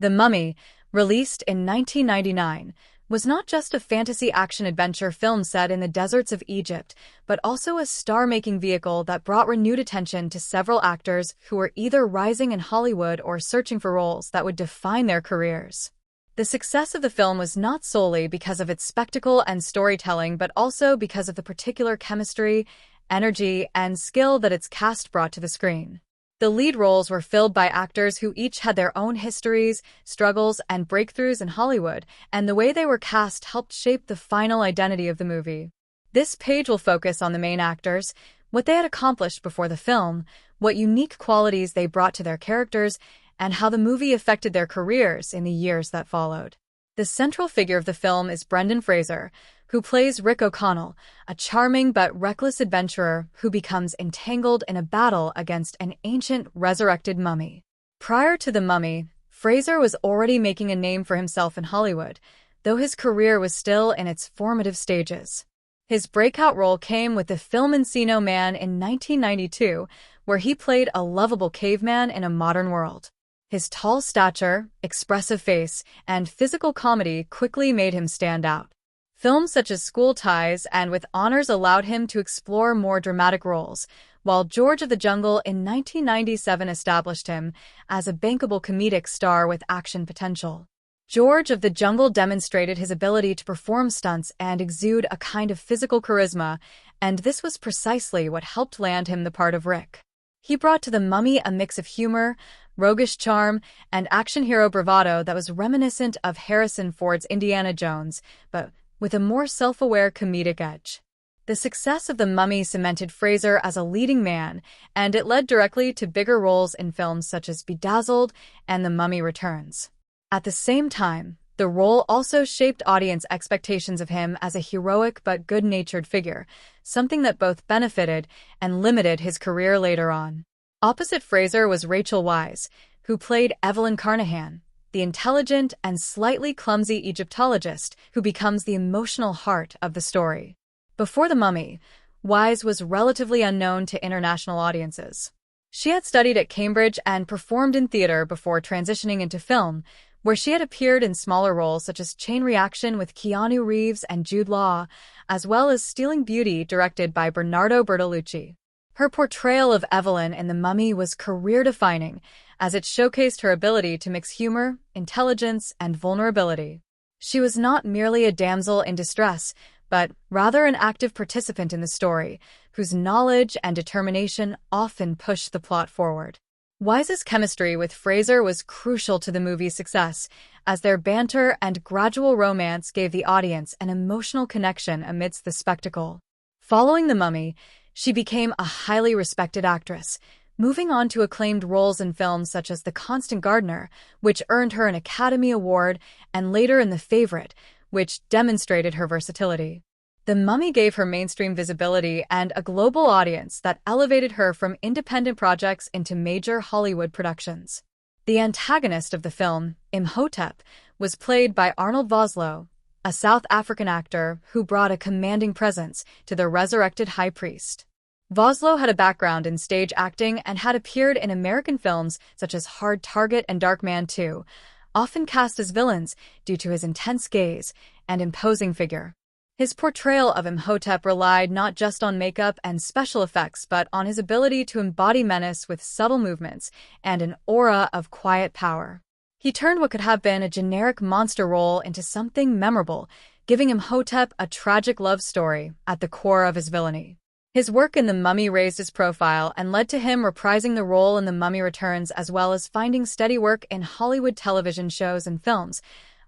The Mummy, released in 1999, was not just a fantasy action-adventure film set in the deserts of Egypt, but also a star-making vehicle that brought renewed attention to several actors who were either rising in Hollywood or searching for roles that would define their careers. The success of the film was not solely because of its spectacle and storytelling, but also because of the particular chemistry, energy, and skill that its cast brought to the screen. The lead roles were filled by actors who each had their own histories, struggles, and breakthroughs in Hollywood, and the way they were cast helped shape the final identity of the movie. This page will focus on the main actors, what they had accomplished before the film, what unique qualities they brought to their characters, and how the movie affected their careers in the years that followed. The central figure of the film is Brendan Fraser, who plays Rick O'Connell, a charming but reckless adventurer who becomes entangled in a battle against an ancient, resurrected mummy. Prior to The Mummy, Fraser was already making a name for himself in Hollywood, though his career was still in its formative stages. His breakout role came with the film Encino Man in 1992, where he played a lovable caveman in a modern world. His tall stature, expressive face, and physical comedy quickly made him stand out. Films such as School Ties and With Honors allowed him to explore more dramatic roles, while George of the Jungle in 1997 established him as a bankable comedic star with action potential. George of the Jungle demonstrated his ability to perform stunts and exude a kind of physical charisma, and this was precisely what helped land him the part of Rick. He brought to The Mummy a mix of humor, roguish charm, and action hero bravado that was reminiscent of Harrison Ford's Indiana Jones, but with a more self-aware comedic edge. The success of The Mummy cemented Fraser as a leading man, and it led directly to bigger roles in films such as Bedazzled and The Mummy Returns. At the same time, the role also shaped audience expectations of him as a heroic but good-natured figure, something that both benefited and limited his career later on. Opposite Fraser was Rachel Weisz, who played Evelyn Carnahan, the intelligent and slightly clumsy Egyptologist who becomes the emotional heart of the story. Before The Mummy, Weisz was relatively unknown to international audiences. She had studied at Cambridge and performed in theater before transitioning into film, where she had appeared in smaller roles such as Chain Reaction with Keanu Reeves and Jude Law, as well as Stealing Beauty directed by Bernardo Bertolucci. Her portrayal of Evelyn in The Mummy was career-defining, as it showcased her ability to mix humor, intelligence, and vulnerability. She was not merely a damsel in distress, but rather an active participant in the story, whose knowledge and determination often pushed the plot forward. Weisz's chemistry with Fraser was crucial to the movie's success, as their banter and gradual romance gave the audience an emotional connection amidst the spectacle. Following The Mummy, she became a highly respected actress, moving on to acclaimed roles in films such as The Constant Gardener, which earned her an Academy Award, and later in The Favorite, which demonstrated her versatility. The Mummy gave her mainstream visibility and a global audience that elevated her from independent projects into major Hollywood productions. The antagonist of the film, Imhotep, was played by Arnold Vosloo, a South African actor who brought a commanding presence to the resurrected high priest. Vosloo had a background in stage acting and had appeared in American films such as Hard Target and Darkman 2, often cast as villains due to his intense gaze and imposing figure. His portrayal of Imhotep relied not just on makeup and special effects, but on his ability to embody menace with subtle movements and an aura of quiet power. He turned what could have been a generic monster role into something memorable, giving Imhotep a tragic love story at the core of his villainy. His work in The Mummy raised his profile and led to him reprising the role in The Mummy Returns, as well as finding steady work in Hollywood television shows and films,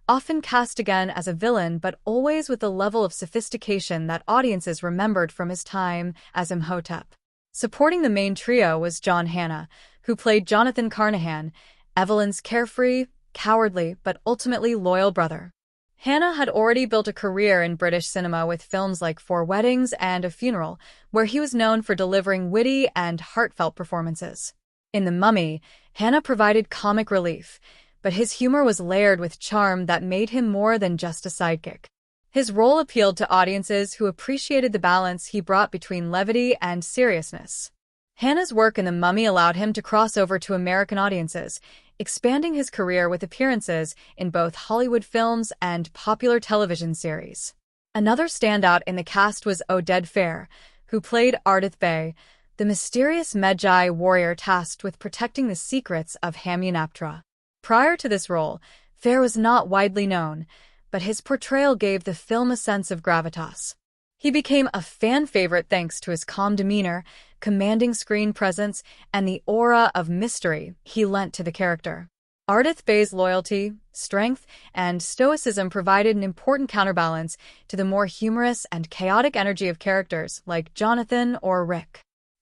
often cast again as a villain but always with the level of sophistication that audiences remembered from his time as Imhotep. Supporting the main trio was John Hannah, who played Jonathan Carnahan, Evelyn's carefree, cowardly, but ultimately loyal brother. Hannah had already built a career in British cinema with films like Four Weddings and A Funeral, where he was known for delivering witty and heartfelt performances. In The Mummy, Hannah provided comic relief, but his humor was layered with charm that made him more than just a sidekick. His role appealed to audiences who appreciated the balance he brought between levity and seriousness. Hannah's work in The Mummy allowed him to cross over to American audiences, expanding his career with appearances in both Hollywood films and popular television series. Another standout in the cast was Oded Fehr, who played Ardith Bey, the mysterious Medjay warrior tasked with protecting the secrets of Hamyonaptra. Prior to this role, Fehr was not widely known, but his portrayal gave the film a sense of gravitas. He became a fan favorite thanks to his calm demeanor, commanding screen presence, and the aura of mystery he lent to the character. Ardith Bey's loyalty, strength, and stoicism provided an important counterbalance to the more humorous and chaotic energy of characters like Jonathan or Rick.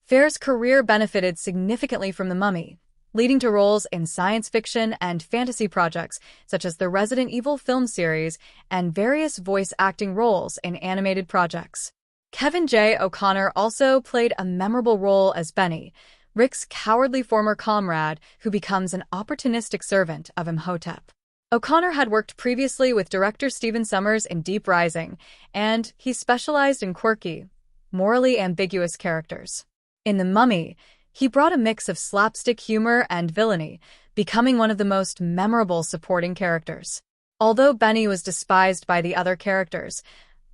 Fehr's career benefited significantly from The Mummy, leading to roles in science fiction and fantasy projects such as the Resident Evil film series and various voice acting roles in animated projects. Kevin J. O'Connor also played a memorable role as Benny, Rick's cowardly former comrade who becomes an opportunistic servant of Imhotep. O'Connor had worked previously with director Stephen Sommers in Deep Rising, and he specialized in quirky, morally ambiguous characters. In The Mummy, he brought a mix of slapstick humor and villainy, becoming one of the most memorable supporting characters. Although Benny was despised by the other characters,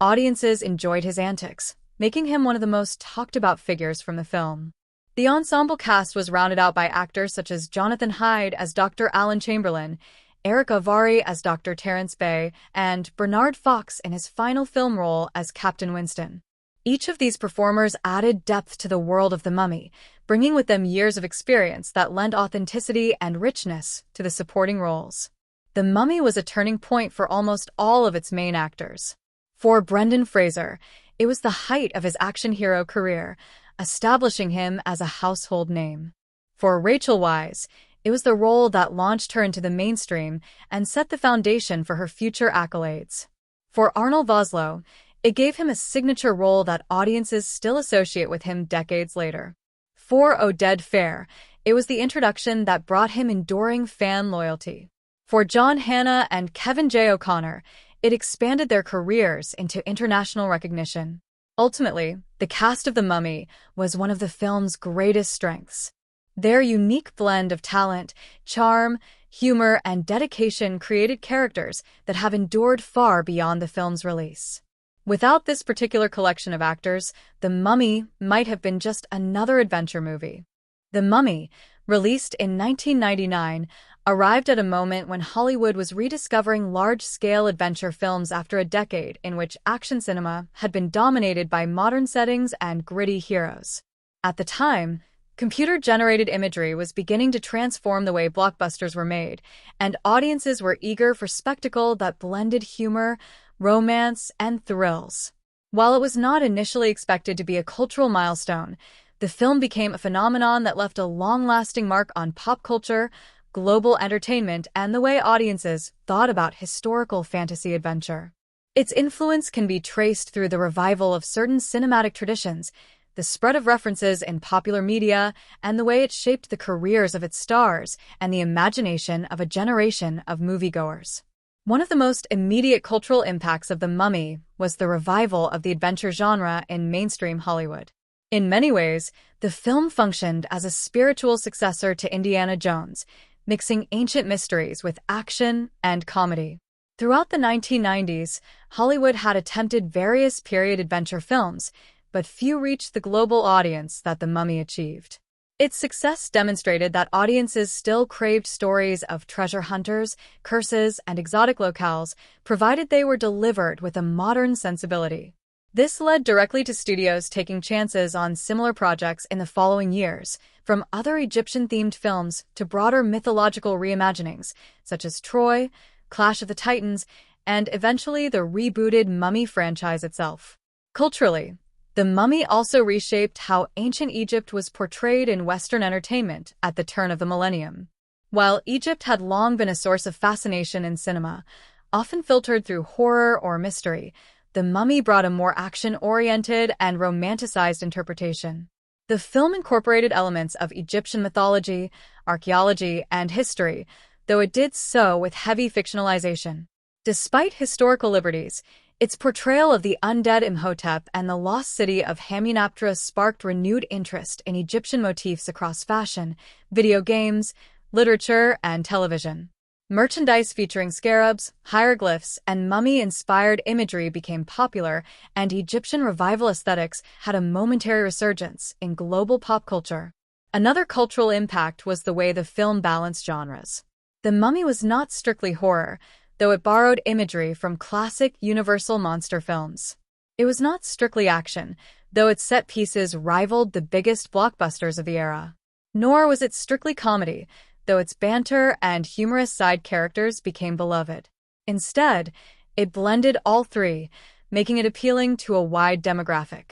audiences enjoyed his antics, making him one of the most talked-about figures from the film. The ensemble cast was rounded out by actors such as Jonathan Hyde as Dr. Alan Chamberlain, Eric Avari as Dr. Terence Bay, and Bernard Fox in his final film role as Captain Winston. Each of these performers added depth to the world of The Mummy, bringing with them years of experience that lent authenticity and richness to the supporting roles. The Mummy was a turning point for almost all of its main actors. For Brendan Fraser, it was the height of his action hero career, establishing him as a household name. For Rachel Weisz, it was the role that launched her into the mainstream and set the foundation for her future accolades. For Arnold Vosloo, it gave him a signature role that audiences still associate with him decades later. For Oded Fehr, it was the introduction that brought him enduring fan loyalty. For John Hannah and Kevin J. O'Connor, it expanded their careers into international recognition. Ultimately, the cast of The Mummy was one of the film's greatest strengths. Their unique blend of talent, charm, humor, and dedication created characters that have endured far beyond the film's release. Without this particular collection of actors, The Mummy might have been just another adventure movie. The Mummy, released in 1999, arrived at a moment when Hollywood was rediscovering large-scale adventure films after a decade in which action cinema had been dominated by modern settings and gritty heroes. At the time, computer-generated imagery was beginning to transform the way blockbusters were made, and audiences were eager for spectacle that blended humor, romance, and thrills. While it was not initially expected to be a cultural milestone, the film became a phenomenon that left a long-lasting mark on pop culture, global entertainment, and the way audiences thought about historical fantasy adventure. Its influence can be traced through the revival of certain cinematic traditions, the spread of references in popular media, and the way it shaped the careers of its stars and the imagination of a generation of moviegoers. One of the most immediate cultural impacts of The Mummy was the revival of the adventure genre in mainstream Hollywood. In many ways, the film functioned as a spiritual successor to Indiana Jones, mixing ancient mysteries with action and comedy. Throughout the 1990s, Hollywood had attempted various period adventure films, but few reached the global audience that The Mummy achieved. Its success demonstrated that audiences still craved stories of treasure hunters, curses, and exotic locales, provided they were delivered with a modern sensibility. This led directly to studios taking chances on similar projects in the following years, from other Egyptian-themed films to broader mythological reimaginings, such as Troy, Clash of the Titans, and eventually the rebooted Mummy franchise itself. Culturally, The Mummy also reshaped how ancient Egypt was portrayed in Western entertainment at the turn of the millennium. While Egypt had long been a source of fascination in cinema, often filtered through horror or mystery, The Mummy brought a more action-oriented and romanticized interpretation. The film incorporated elements of Egyptian mythology, archaeology, and history, though it did so with heavy fictionalization. Despite historical liberties, its portrayal of the undead Imhotep and the lost city of Hamyonaptra sparked renewed interest in Egyptian motifs across fashion, video games, literature, and television. Merchandise featuring scarabs, hieroglyphs, and mummy-inspired imagery became popular, and Egyptian revival aesthetics had a momentary resurgence in global pop culture. Another cultural impact was the way the film balanced genres. The Mummy was not strictly horror, though it borrowed imagery from classic Universal monster films. It was not strictly action, though its set pieces rivaled the biggest blockbusters of the era. Nor was it strictly comedy, though its banter and humorous side characters became beloved. Instead, it blended all three, making it appealing to a wide demographic.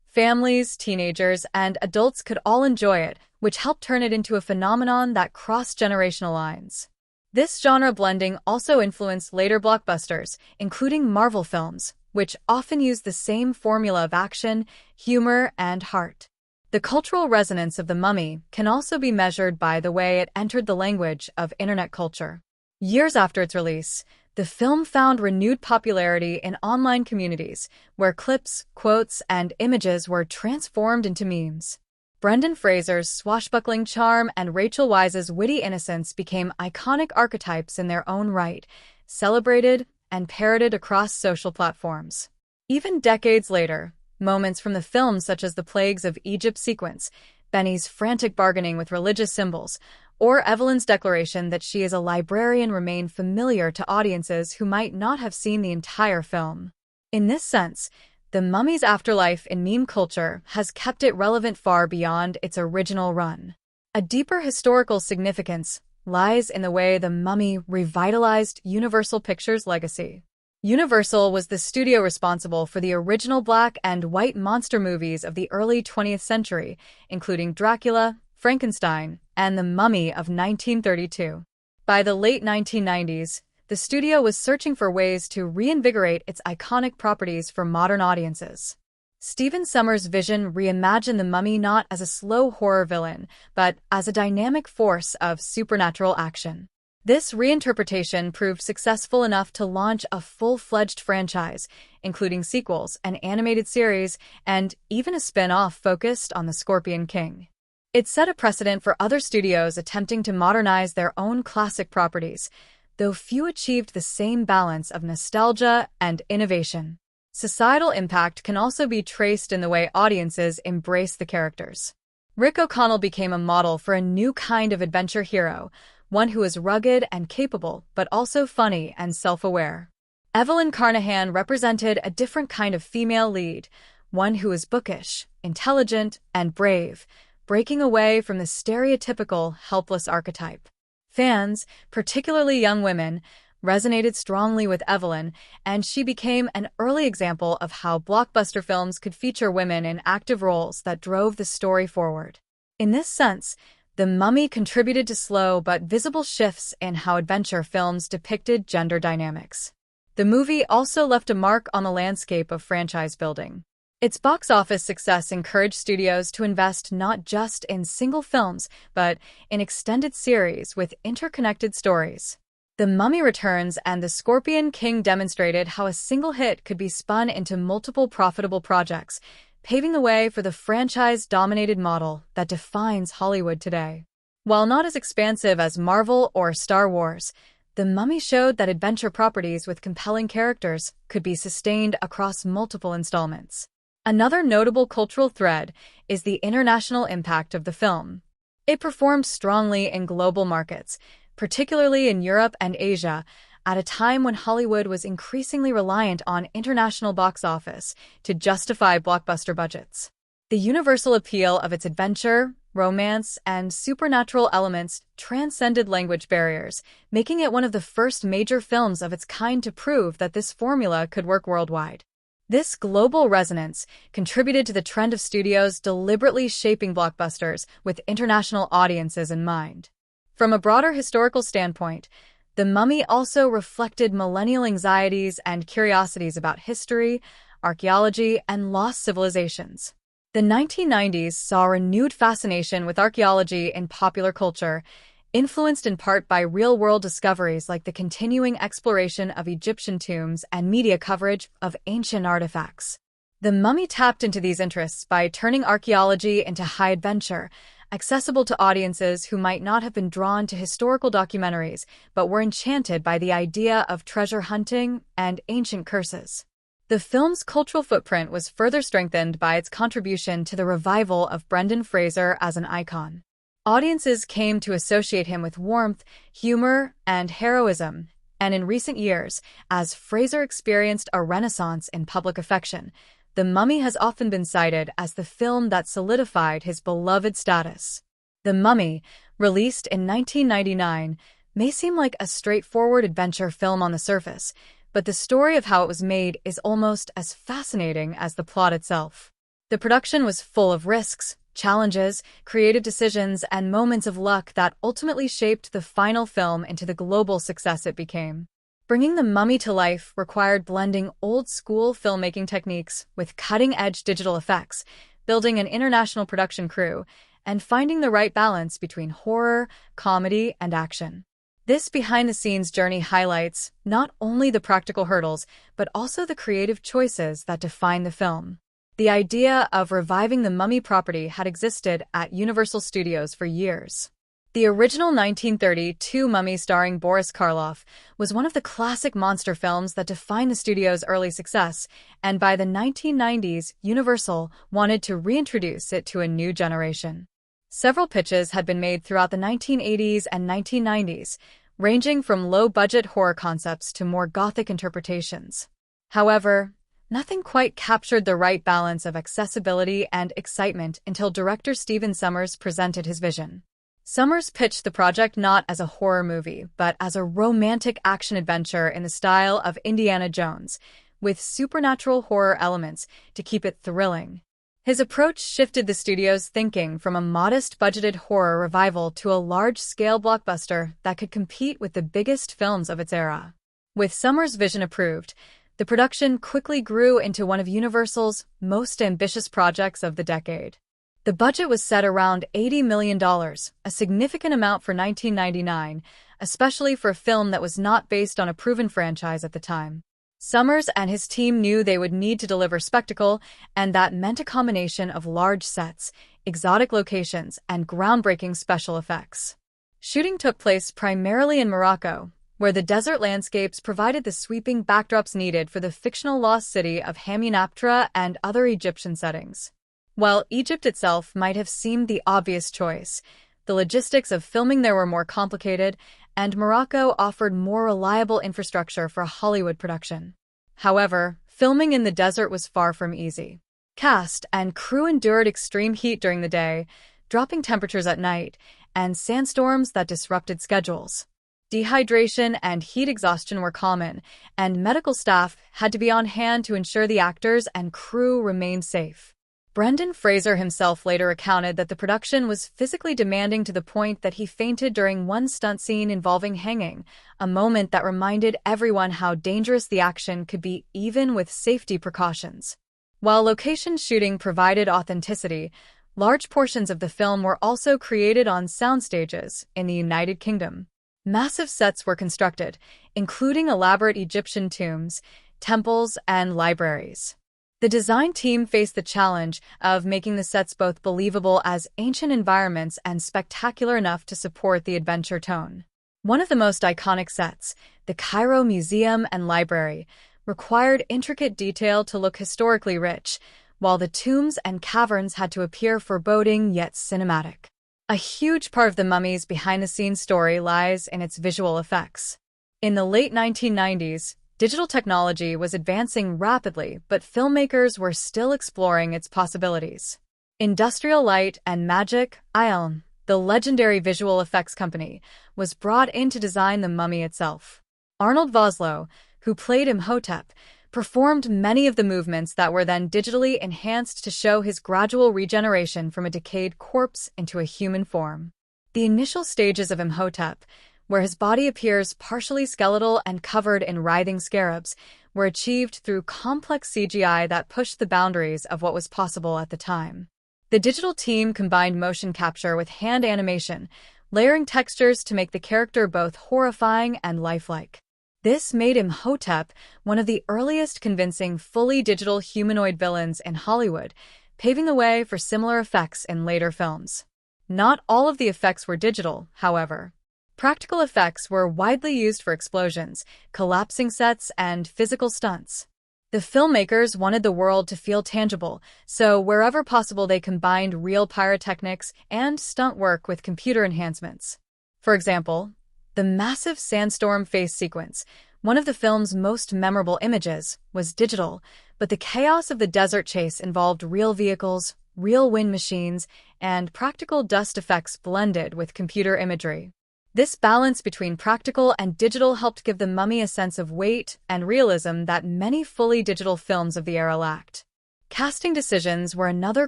Families, teenagers, and adults could all enjoy it, which helped turn it into a phenomenon that crossed generational lines. This genre blending also influenced later blockbusters, including Marvel films, which often use the same formula of action, humor, and heart. The cultural resonance of The Mummy can also be measured by the way it entered the language of internet culture. Years after its release, the film found renewed popularity in online communities, where clips, quotes, and images were transformed into memes. Brendan Fraser's swashbuckling charm and Rachel Weisz's witty innocence became iconic archetypes in their own right, celebrated and parroted across social platforms. Even decades later, moments from the film such as the Plagues of Egypt sequence, Benny's frantic bargaining with religious symbols, or Evelyn's declaration that she is a librarian remain familiar to audiences who might not have seen the entire film. In this sense, The Mummy's afterlife in meme culture has kept it relevant far beyond its original run. A deeper historical significance lies in the way The Mummy revitalized Universal Pictures' legacy. Universal was the studio responsible for the original black and white monster movies of the early 20th century, including Dracula, Frankenstein, and The Mummy of 1932. By the late 1990s, the studio was searching for ways to reinvigorate its iconic properties for modern audiences. Stephen Sommers' vision reimagined The Mummy not as a slow horror villain, but as a dynamic force of supernatural action. This reinterpretation proved successful enough to launch a full-fledged franchise, including sequels, an animated series, and even a spin-off focused on the Scorpion King. It set a precedent for other studios attempting to modernize their own classic properties, though few achieved the same balance of nostalgia and innovation. Societal impact can also be traced in the way audiences embrace the characters. Rick O'Connell became a model for a new kind of adventure hero, one who is rugged and capable, but also funny and self-aware. Evelyn Carnahan represented a different kind of female lead, one who is bookish, intelligent, and brave, breaking away from the stereotypical helpless archetype. Fans, particularly young women, resonated strongly with Evelyn, and she became an early example of how blockbuster films could feature women in active roles that drove the story forward. In this sense, The Mummy contributed to slow but visible shifts in how adventure films depicted gender dynamics. The movie also left a mark on the landscape of franchise building. Its box office success encouraged studios to invest not just in single films, but in extended series with interconnected stories. The Mummy Returns and The Scorpion King demonstrated how a single hit could be spun into multiple profitable projects, paving the way for the franchise-dominated model that defines Hollywood today. While not as expansive as Marvel or Star Wars, The Mummy showed that adventure properties with compelling characters could be sustained across multiple installments. Another notable cultural thread is the international impact of the film. It performed strongly in global markets, particularly in Europe and Asia, at a time when Hollywood was increasingly reliant on international box office to justify blockbuster budgets. The universal appeal of its adventure, romance, and supernatural elements transcended language barriers, making it one of the first major films of its kind to prove that this formula could work worldwide. This global resonance contributed to the trend of studios deliberately shaping blockbusters with international audiences in mind. From a broader historical standpoint, The Mummy also reflected millennial anxieties and curiosities about history, archaeology, and lost civilizations. The 1990s saw renewed fascination with archaeology in popular culture, influenced in part by real-world discoveries like the continuing exploration of Egyptian tombs and media coverage of ancient artifacts. The Mummy tapped into these interests by turning archaeology into high adventure, accessible to audiences who might not have been drawn to historical documentaries but were enchanted by the idea of treasure hunting and ancient curses. The film's cultural footprint was further strengthened by its contribution to the revival of Brendan Fraser as an icon. Audiences came to associate him with warmth, humor, and heroism, and in recent years, as Fraser experienced a renaissance in public affection, The Mummy has often been cited as the film that solidified his beloved status. The Mummy, released in 1999, may seem like a straightforward adventure film on the surface, but the story of how it was made is almost as fascinating as the plot itself. The production was full of risks, challenges, creative decisions, and moments of luck that ultimately shaped the final film into the global success it became. Bringing The Mummy to life required blending old-school filmmaking techniques with cutting-edge digital effects, building an international production crew, and finding the right balance between horror, comedy, and action. This behind-the-scenes journey highlights not only the practical hurdles, but also the creative choices that define the film. The idea of reviving the Mummy property had existed at Universal Studios for years. The original 1932 Mummy starring Boris Karloff was one of the classic monster films that defined the studio's early success, and by the 1990s, Universal wanted to reintroduce it to a new generation. Several pitches had been made throughout the 1980s and 1990s, ranging from low-budget horror concepts to more gothic interpretations. However, nothing quite captured the right balance of accessibility and excitement until director Stephen Sommers presented his vision. Sommers pitched the project not as a horror movie, but as a romantic action-adventure in the style of Indiana Jones, with supernatural horror elements to keep it thrilling. His approach shifted the studio's thinking from a modest-budgeted horror revival to a large-scale blockbuster that could compete with the biggest films of its era. With Sommers' vision approved, the production quickly grew into one of Universal's most ambitious projects of the decade. The budget was set around $80 million, a significant amount for 1999, especially for a film that was not based on a proven franchise at the time. Sommers and his team knew they would need to deliver spectacle, and that meant a combination of large sets, exotic locations, and groundbreaking special effects. Shooting took place primarily in Morocco, where the desert landscapes provided the sweeping backdrops needed for the fictional lost city of Hamunaptra and other Egyptian settings. While Egypt itself might have seemed the obvious choice, the logistics of filming there were more complicated, and Morocco offered more reliable infrastructure for a Hollywood production. However, filming in the desert was far from easy. Cast and crew endured extreme heat during the day, dropping temperatures at night, and sandstorms that disrupted schedules. Dehydration and heat exhaustion were common, and medical staff had to be on hand to ensure the actors and crew remained safe. Brendan Fraser himself later recounted that the production was physically demanding to the point that he fainted during one stunt scene involving hanging, a moment that reminded everyone how dangerous the action could be even with safety precautions. While location shooting provided authenticity, large portions of the film were also created on soundstages in the United Kingdom. Massive sets were constructed, including elaborate Egyptian tombs, temples, and libraries. The design team faced the challenge of making the sets both believable as ancient environments and spectacular enough to support the adventure tone. One of the most iconic sets, the Cairo Museum and Library, required intricate detail to look historically rich, while the tombs and caverns had to appear foreboding yet cinematic. A huge part of The Mummy's behind-the-scenes story lies in its visual effects. In the late 1990s, digital technology was advancing rapidly, but filmmakers were still exploring its possibilities. Industrial Light and Magic, ILM, the legendary visual effects company, was brought in to design the mummy itself. Arnold Vosloo, who played Imhotep, performed many of the movements that were then digitally enhanced to show his gradual regeneration from a decayed corpse into a human form. The initial stages of Imhotep, where his body appears partially skeletal and covered in writhing scarabs, were achieved through complex CGI that pushed the boundaries of what was possible at the time. The digital team combined motion capture with hand animation, layering textures to make the character both horrifying and lifelike. This made Imhotep one of the earliest convincing fully digital humanoid villains in Hollywood, paving the way for similar effects in later films. Not all of the effects were digital, however. Practical effects were widely used for explosions, collapsing sets, and physical stunts. The filmmakers wanted the world to feel tangible, so wherever possible they combined real pyrotechnics and stunt work with computer enhancements. For example, the massive sandstorm face sequence, one of the film's most memorable images, was digital, but the chaos of the desert chase involved real vehicles, real wind machines, and practical dust effects blended with computer imagery. This balance between practical and digital helped give The Mummy a sense of weight and realism that many fully digital films of the era lacked. Casting decisions were another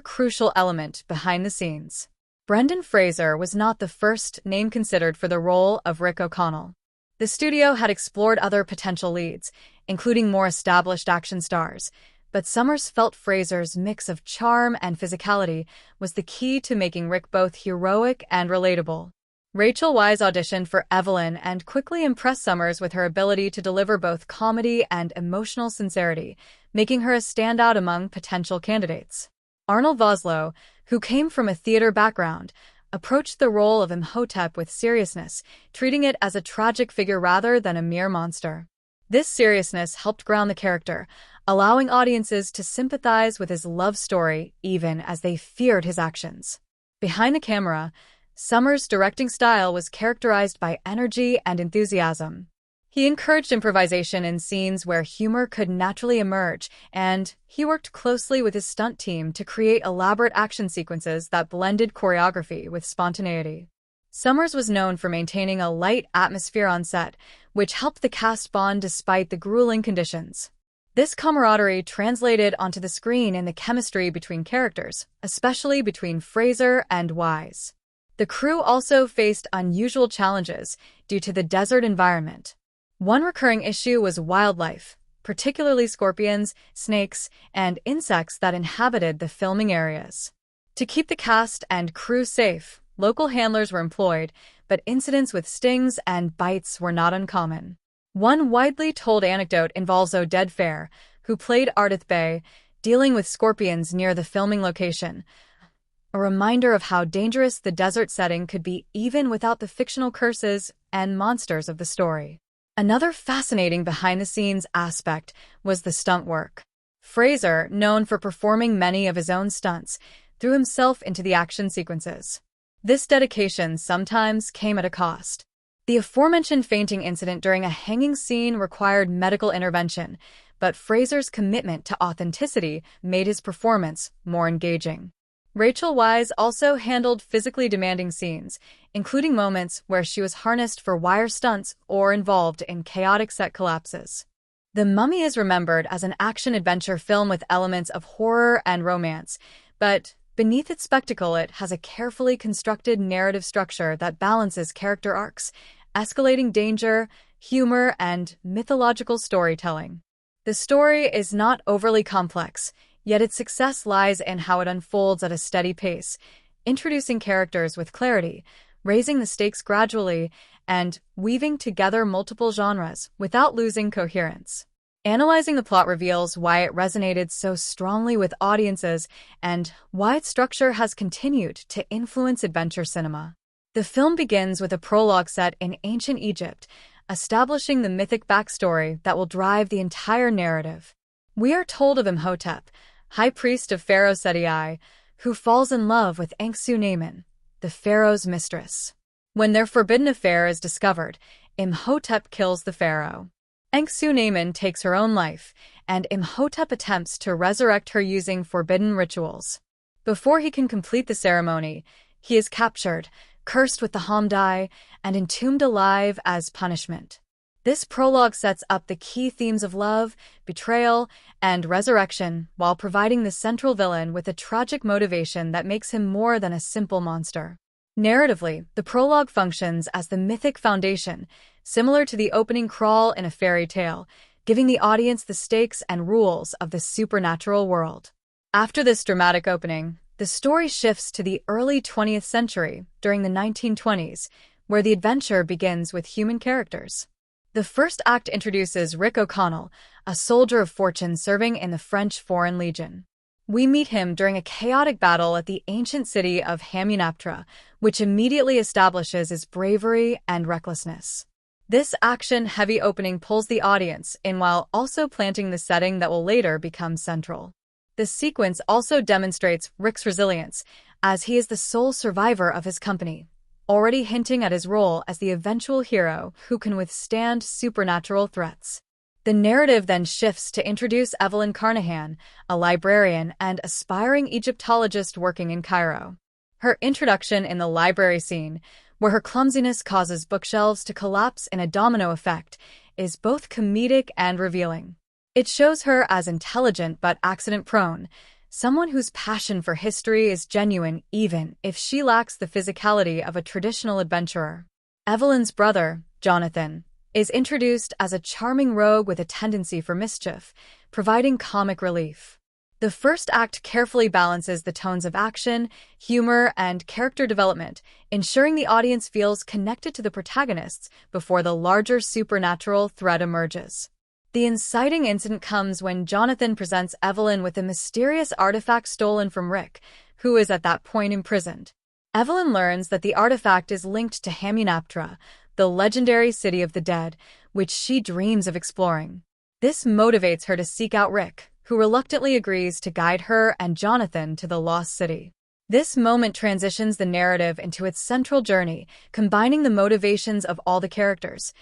crucial element behind the scenes. Brendan Fraser was not the first name considered for the role of Rick O'Connell. The studio had explored other potential leads, including more established action stars, but Summers felt Fraser's mix of charm and physicality was the key to making Rick both heroic and relatable. Rachel Weisz auditioned for Evelyn and quickly impressed Summers with her ability to deliver both comedy and emotional sincerity, making her a standout among potential candidates. Arnold Vosloo, who came from a theater background, approached the role of Imhotep with seriousness, treating it as a tragic figure rather than a mere monster. This seriousness helped ground the character, allowing audiences to sympathize with his love story even as they feared his actions. Behind the camera, Summers' directing style was characterized by energy and enthusiasm. He encouraged improvisation in scenes where humor could naturally emerge, and he worked closely with his stunt team to create elaborate action sequences that blended choreography with spontaneity. Summers was known for maintaining a light atmosphere on set, which helped the cast bond despite the grueling conditions. This camaraderie translated onto the screen in the chemistry between characters, especially between Fraser and Weisz. The crew also faced unusual challenges due to the desert environment. One recurring issue was wildlife, particularly scorpions, snakes, and insects that inhabited the filming areas. To keep the cast and crew safe, local handlers were employed, but incidents with stings and bites were not uncommon. One widely told anecdote involves Oded Fehr, who played Ardith Bey, dealing with scorpions near the filming location, a reminder of how dangerous the desert setting could be even without the fictional curses and monsters of the story. Another fascinating behind-the-scenes aspect was the stunt work. Fraser, known for performing many of his own stunts, threw himself into the action sequences. This dedication sometimes came at a cost. The aforementioned fainting incident during a hanging scene required medical intervention, but Fraser's commitment to authenticity made his performance more engaging. Rachel Weisz also handled physically demanding scenes, including moments where she was harnessed for wire stunts or involved in chaotic set collapses. The Mummy is remembered as an action-adventure film with elements of horror and romance, but beneath its spectacle it has a carefully constructed narrative structure that balances character arcs, escalating danger, humor, and mythological storytelling. The story is not overly complex, yet its success lies in how it unfolds at a steady pace, introducing characters with clarity, raising the stakes gradually, and weaving together multiple genres without losing coherence. Analyzing the plot reveals why it resonated so strongly with audiences and why its structure has continued to influence adventure cinema. The film begins with a prologue set in ancient Egypt, establishing the mythic backstory that will drive the entire narrative. We are told of Imhotep, high priest of Pharaoh Seti I, who falls in love with Enkhsu-Naaman, the pharaoh's mistress. When their forbidden affair is discovered, Imhotep kills the pharaoh. Enkhsu-Naaman takes her own life, and Imhotep attempts to resurrect her using forbidden rituals. Before he can complete the ceremony, he is captured, cursed with the Hamdai, and entombed alive as punishment. This prologue sets up the key themes of love, betrayal, and resurrection while providing the central villain with a tragic motivation that makes him more than a simple monster. Narratively, the prologue functions as the mythic foundation, similar to the opening crawl in a fairy tale, giving the audience the stakes and rules of the supernatural world. After this dramatic opening, the story shifts to the early 20th century, during the 1920s, where the adventure begins with human characters. The first act introduces Rick O'Connell, a soldier of fortune serving in the French Foreign Legion. We meet him during a chaotic battle at the ancient city of Hamunaptra, which immediately establishes his bravery and recklessness. This action-heavy opening pulls the audience in while also planting the setting that will later become central. This sequence also demonstrates Rick's resilience, as he is the sole survivor of his company, already hinting at his role as the eventual hero who can withstand supernatural threats. The narrative then shifts to introduce Evelyn Carnahan, a librarian and aspiring Egyptologist working in Cairo. Her introduction in the library scene, where her clumsiness causes bookshelves to collapse in a domino effect, is both comedic and revealing. It shows her as intelligent but accident-prone, someone whose passion for history is genuine even if she lacks the physicality of a traditional adventurer. Evelyn's brother, Jonathan, is introduced as a charming rogue with a tendency for mischief, providing comic relief. The first act carefully balances the tones of action, humor, and character development, ensuring the audience feels connected to the protagonists before the larger supernatural threat emerges. The inciting incident comes when Jonathan presents Evelyn with a mysterious artifact stolen from Rick, who is at that point imprisoned. Evelyn learns that the artifact is linked to Hamunaptra, the legendary city of the dead, which she dreams of exploring. This motivates her to seek out Rick, who reluctantly agrees to guide her and Jonathan to the lost city. This moment transitions the narrative into its central journey, combining the motivations of all the characters: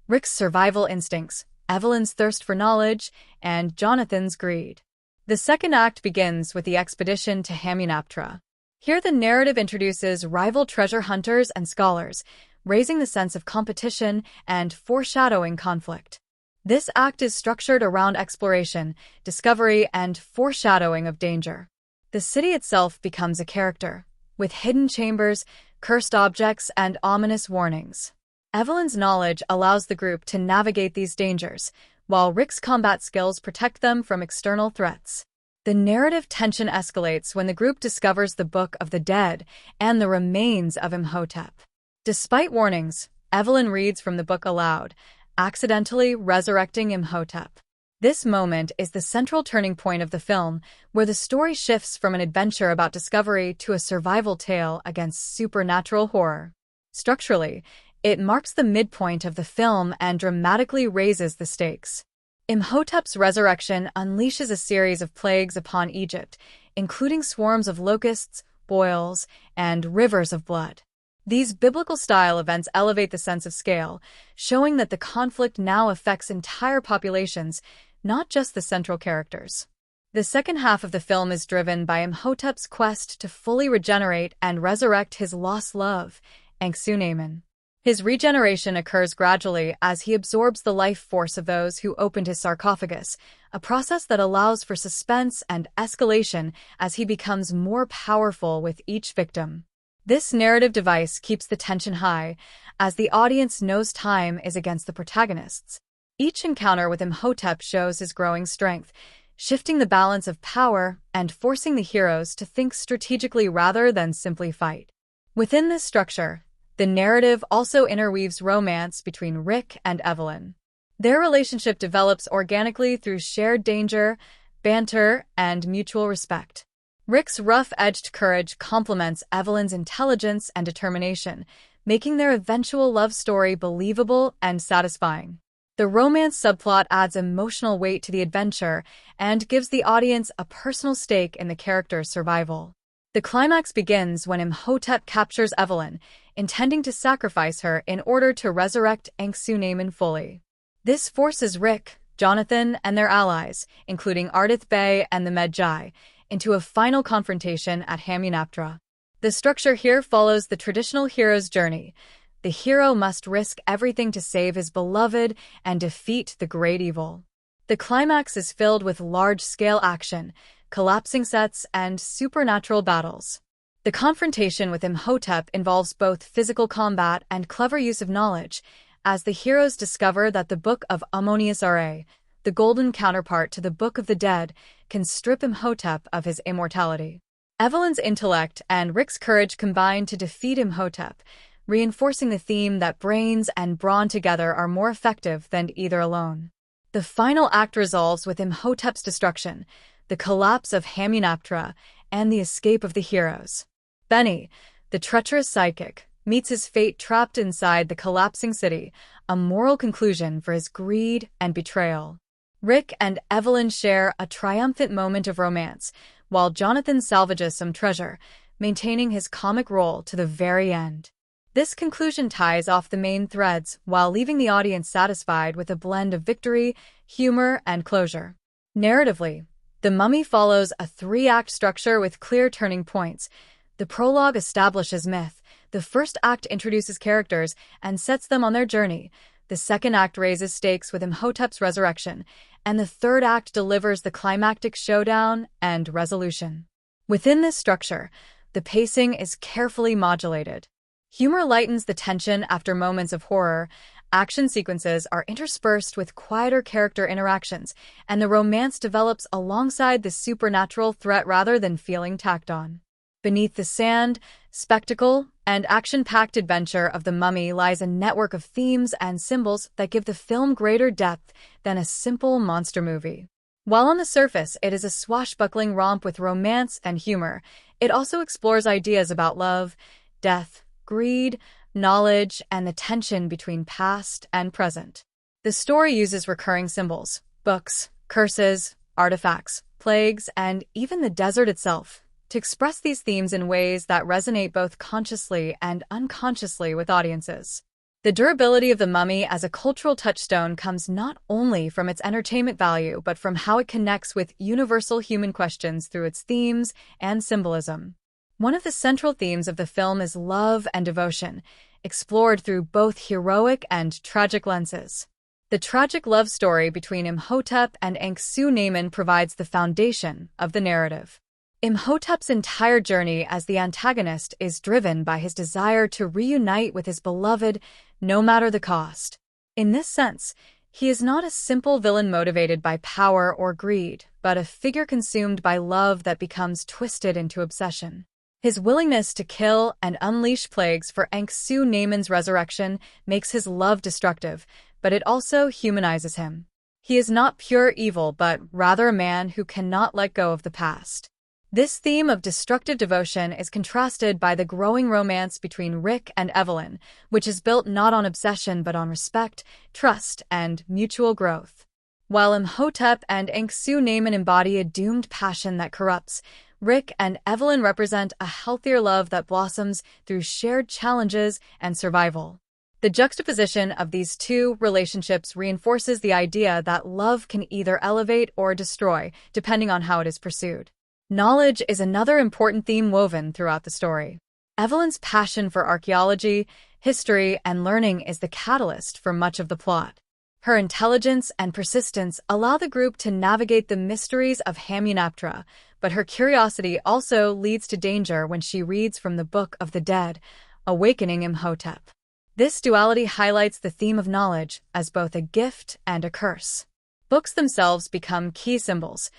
Rick's survival instincts, Evelyn's thirst for knowledge, and Jonathan's greed. The second act begins with the expedition to Hamunaptra. Here the narrative introduces rival treasure hunters and scholars, raising the sense of competition and foreshadowing conflict. This act is structured around exploration, discovery, and foreshadowing of danger. The city itself becomes a character, with hidden chambers, cursed objects, and ominous warnings. Evelyn's knowledge allows the group to navigate these dangers, while Rick's combat skills protect them from external threats. The narrative tension escalates when the group discovers the Book of the Dead and the remains of Imhotep. Despite warnings, Evelyn reads from the book aloud, accidentally resurrecting Imhotep. This moment is the central turning point of the film, where the story shifts from an adventure about discovery to a survival tale against supernatural horror. Structurally, it marks the midpoint of the film and dramatically raises the stakes. Imhotep's resurrection unleashes a series of plagues upon Egypt, including swarms of locusts, boils, and rivers of blood. These biblical-style events elevate the sense of scale, showing that the conflict now affects entire populations, not just the central characters. The second half of the film is driven by Imhotep's quest to fully regenerate and resurrect his lost love, Enkidu. His regeneration occurs gradually as he absorbs the life force of those who opened his sarcophagus, a process that allows for suspense and escalation as he becomes more powerful with each victim. This narrative device keeps the tension high, as the audience knows time is against the protagonists. Each encounter with Imhotep shows his growing strength, shifting the balance of power and forcing the heroes to think strategically rather than simply fight. Within this structure, the narrative also interweaves romance between Rick and Evelyn. Their relationship develops organically through shared danger, banter, and mutual respect. Rick's rough-edged courage complements Evelyn's intelligence and determination, making their eventual love story believable and satisfying. The romance subplot adds emotional weight to the adventure and gives the audience a personal stake in the character's survival. The climax begins when Imhotep captures Evelyn, intending to sacrifice her in order to resurrect Enkidu fully. This forces Rick, Jonathan, and their allies, including Ardith Bey and the Medjai, into a final confrontation at Hamunaptra. The structure here follows the traditional hero's journey. The hero must risk everything to save his beloved and defeat the great evil. The climax is filled with large-scale action, collapsing sets, and supernatural battles. The confrontation with Imhotep involves both physical combat and clever use of knowledge, as the heroes discover that the Book of Ammonius-Ra, the golden counterpart to the Book of the Dead, can strip Imhotep of his immortality. Evelyn's intellect and Rick's courage combine to defeat Imhotep, reinforcing the theme that brains and brawn together are more effective than either alone. The final act resolves with Imhotep's destruction, the collapse of Hamunaptra, and the escape of the heroes. Benny, the treacherous sidekick, meets his fate trapped inside the collapsing city, a moral conclusion for his greed and betrayal. Rick and Evelyn share a triumphant moment of romance, while Jonathan salvages some treasure, maintaining his comic role to the very end. This conclusion ties off the main threads while leaving the audience satisfied with a blend of victory, humor, and closure. Narratively, The Mummy follows a three-act structure with clear turning points. The prologue establishes myth, the first act introduces characters and sets them on their journey, the second act raises stakes with Imhotep's resurrection, and the third act delivers the climactic showdown and resolution. Within this structure, the pacing is carefully modulated. Humor lightens the tension after moments of horror, action sequences are interspersed with quieter character interactions, and the romance develops alongside the supernatural threat rather than feeling tacked on. Beneath the sand, spectacle, and action-packed adventure of The Mummy lies a network of themes and symbols that give the film greater depth than a simple monster movie. While on the surface it is a swashbuckling romp with romance and humor, it also explores ideas about love, death, greed, knowledge, and the tension between past and present. The story uses recurring symbols, books, curses, artifacts, plagues, and even the desert itself, to express these themes in ways that resonate both consciously and unconsciously with audiences. The durability of The Mummy as a cultural touchstone comes not only from its entertainment value but from how it connects with universal human questions through its themes and symbolism. One of the central themes of the film is love and devotion, explored through both heroic and tragic lenses. The tragic love story between Imhotep and Enkhsu-Naaman provides the foundation of the narrative. Imhotep's entire journey as the antagonist is driven by his desire to reunite with his beloved, no matter the cost. In this sense, he is not a simple villain motivated by power or greed, but a figure consumed by love that becomes twisted into obsession. His willingness to kill and unleash plagues for Enkhsu-Naaman's resurrection makes his love destructive, but it also humanizes him. He is not pure evil, but rather a man who cannot let go of the past. This theme of destructive devotion is contrasted by the growing romance between Rick and Evelyn, which is built not on obsession but on respect, trust, and mutual growth. While Imhotep and Enkhsu-Naaman embody a doomed passion that corrupts, Rick and Evelyn represent a healthier love that blossoms through shared challenges and survival. The juxtaposition of these two relationships reinforces the idea that love can either elevate or destroy, depending on how it is pursued. Knowledge is another important theme woven throughout the story. Evelyn's passion for archaeology, history, and learning is the catalyst for much of the plot. Her intelligence and persistence allow the group to navigate the mysteries of Hamunaptra, but her curiosity also leads to danger when she reads from the Book of the Dead, awakening Imhotep. This duality highlights the theme of knowledge as both a gift and a curse. Books themselves become key symbols.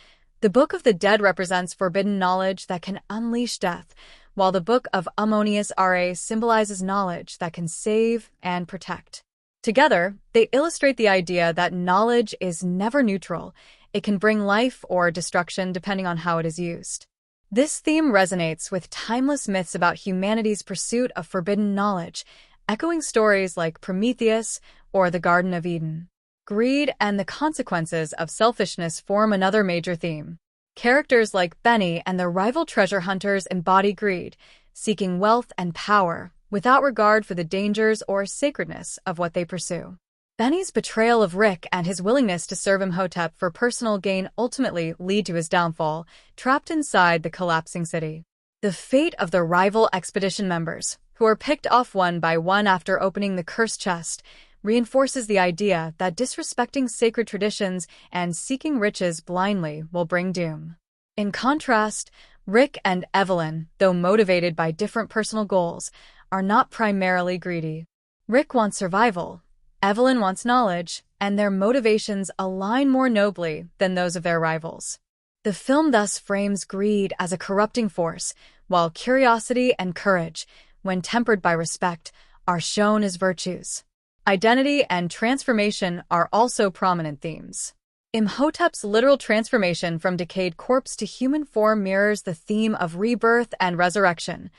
The Book of the Dead represents forbidden knowledge that can unleash death, while the Book of Ammonius Ra symbolizes knowledge that can save and protect. Together, they illustrate the idea that knowledge is never neutral. It can bring life or destruction depending on how it is used. This theme resonates with timeless myths about humanity's pursuit of forbidden knowledge, echoing stories like Prometheus or the Garden of Eden. Greed and the consequences of selfishness form another major theme. Characters like Benny and the rival treasure hunters embody greed, seeking wealth and power, without regard for the dangers or sacredness of what they pursue. Benny's betrayal of Rick and his willingness to serve Imhotep for personal gain ultimately lead to his downfall, trapped inside the collapsing city. The fate of the rival expedition members, who are picked off one by one after opening the cursed chest, reinforces the idea that disrespecting sacred traditions and seeking riches blindly will bring doom. In contrast, Rick and Evelyn, though motivated by different personal goals, are not primarily greedy. Rick wants survival, Evelyn wants knowledge, and their motivations align more nobly than those of their rivals. The film thus frames greed as a corrupting force, while curiosity and courage, when tempered by respect, are shown as virtues. Identity and transformation are also prominent themes. Imhotep's literal transformation from decayed corpse to human form mirrors the theme of rebirth and resurrection,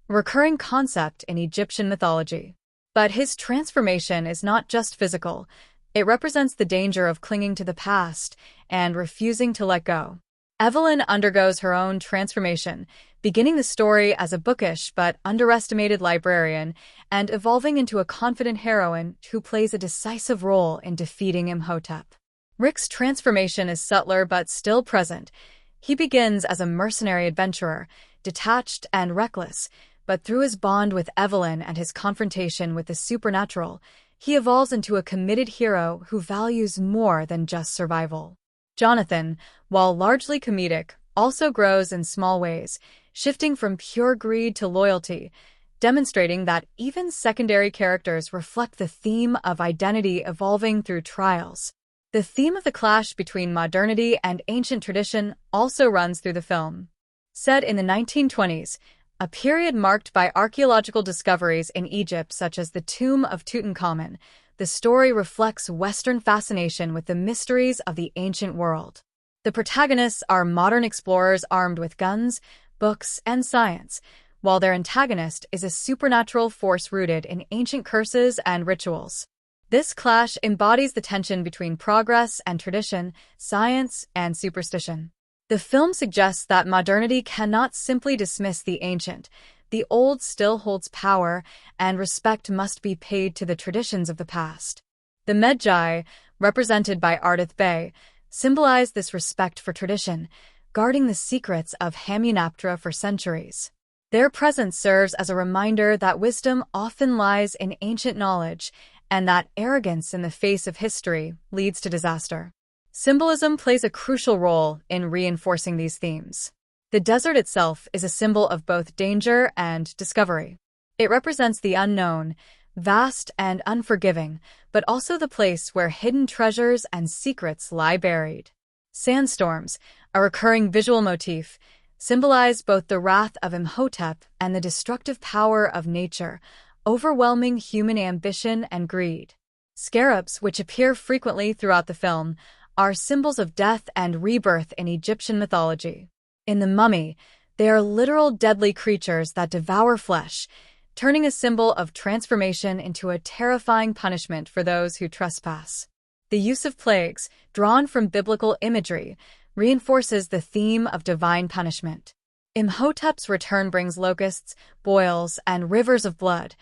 a recurring concept in Egyptian mythology. But his transformation is not just physical. It represents the danger of clinging to the past and refusing to let go. Evelyn undergoes her own transformation, beginning the story as a bookish but underestimated librarian and evolving into a confident heroine who plays a decisive role in defeating Imhotep. Rick's transformation is subtler but still present. He begins as a mercenary adventurer, detached and reckless, but through his bond with Evelyn and his confrontation with the supernatural, he evolves into a committed hero who values more than just survival. Jonathan, while largely comedic, also grows in small ways, shifting from pure greed to loyalty, demonstrating that even secondary characters reflect the theme of identity evolving through trials. The theme of the clash between modernity and ancient tradition also runs through the film. Set in the 1920s, a period marked by archaeological discoveries in Egypt such as the tomb of Tutankhamun, the story reflects Western fascination with the mysteries of the ancient world. The protagonists are modern explorers armed with guns, books, and science, while their antagonist is a supernatural force rooted in ancient curses and rituals. This clash embodies the tension between progress and tradition, science and superstition. The film suggests that modernity cannot simply dismiss the ancient. The old still holds power, and respect must be paid to the traditions of the past. The Medjai, represented by Ardith Bey, symbolize this respect for tradition, guarding the secrets of Hamunaptra for centuries. Their presence serves as a reminder that wisdom often lies in ancient knowledge, and that arrogance in the face of history leads to disaster. Symbolism plays a crucial role in reinforcing these themes. The desert itself is a symbol of both danger and discovery. It represents the unknown, vast and unforgiving, but also the place where hidden treasures and secrets lie buried. Sandstorms, a recurring visual motif, symbolize both the wrath of Imhotep and the destructive power of nature, overwhelming human ambition and greed. Scarabs, which appear frequently throughout the film, are symbols of death and rebirth in Egyptian mythology. In The Mummy, they are literal deadly creatures that devour flesh, turning a symbol of transformation into a terrifying punishment for those who trespass. The use of plagues, drawn from biblical imagery, reinforces the theme of divine punishment. Imhotep's return brings locusts, boils, and rivers of blood,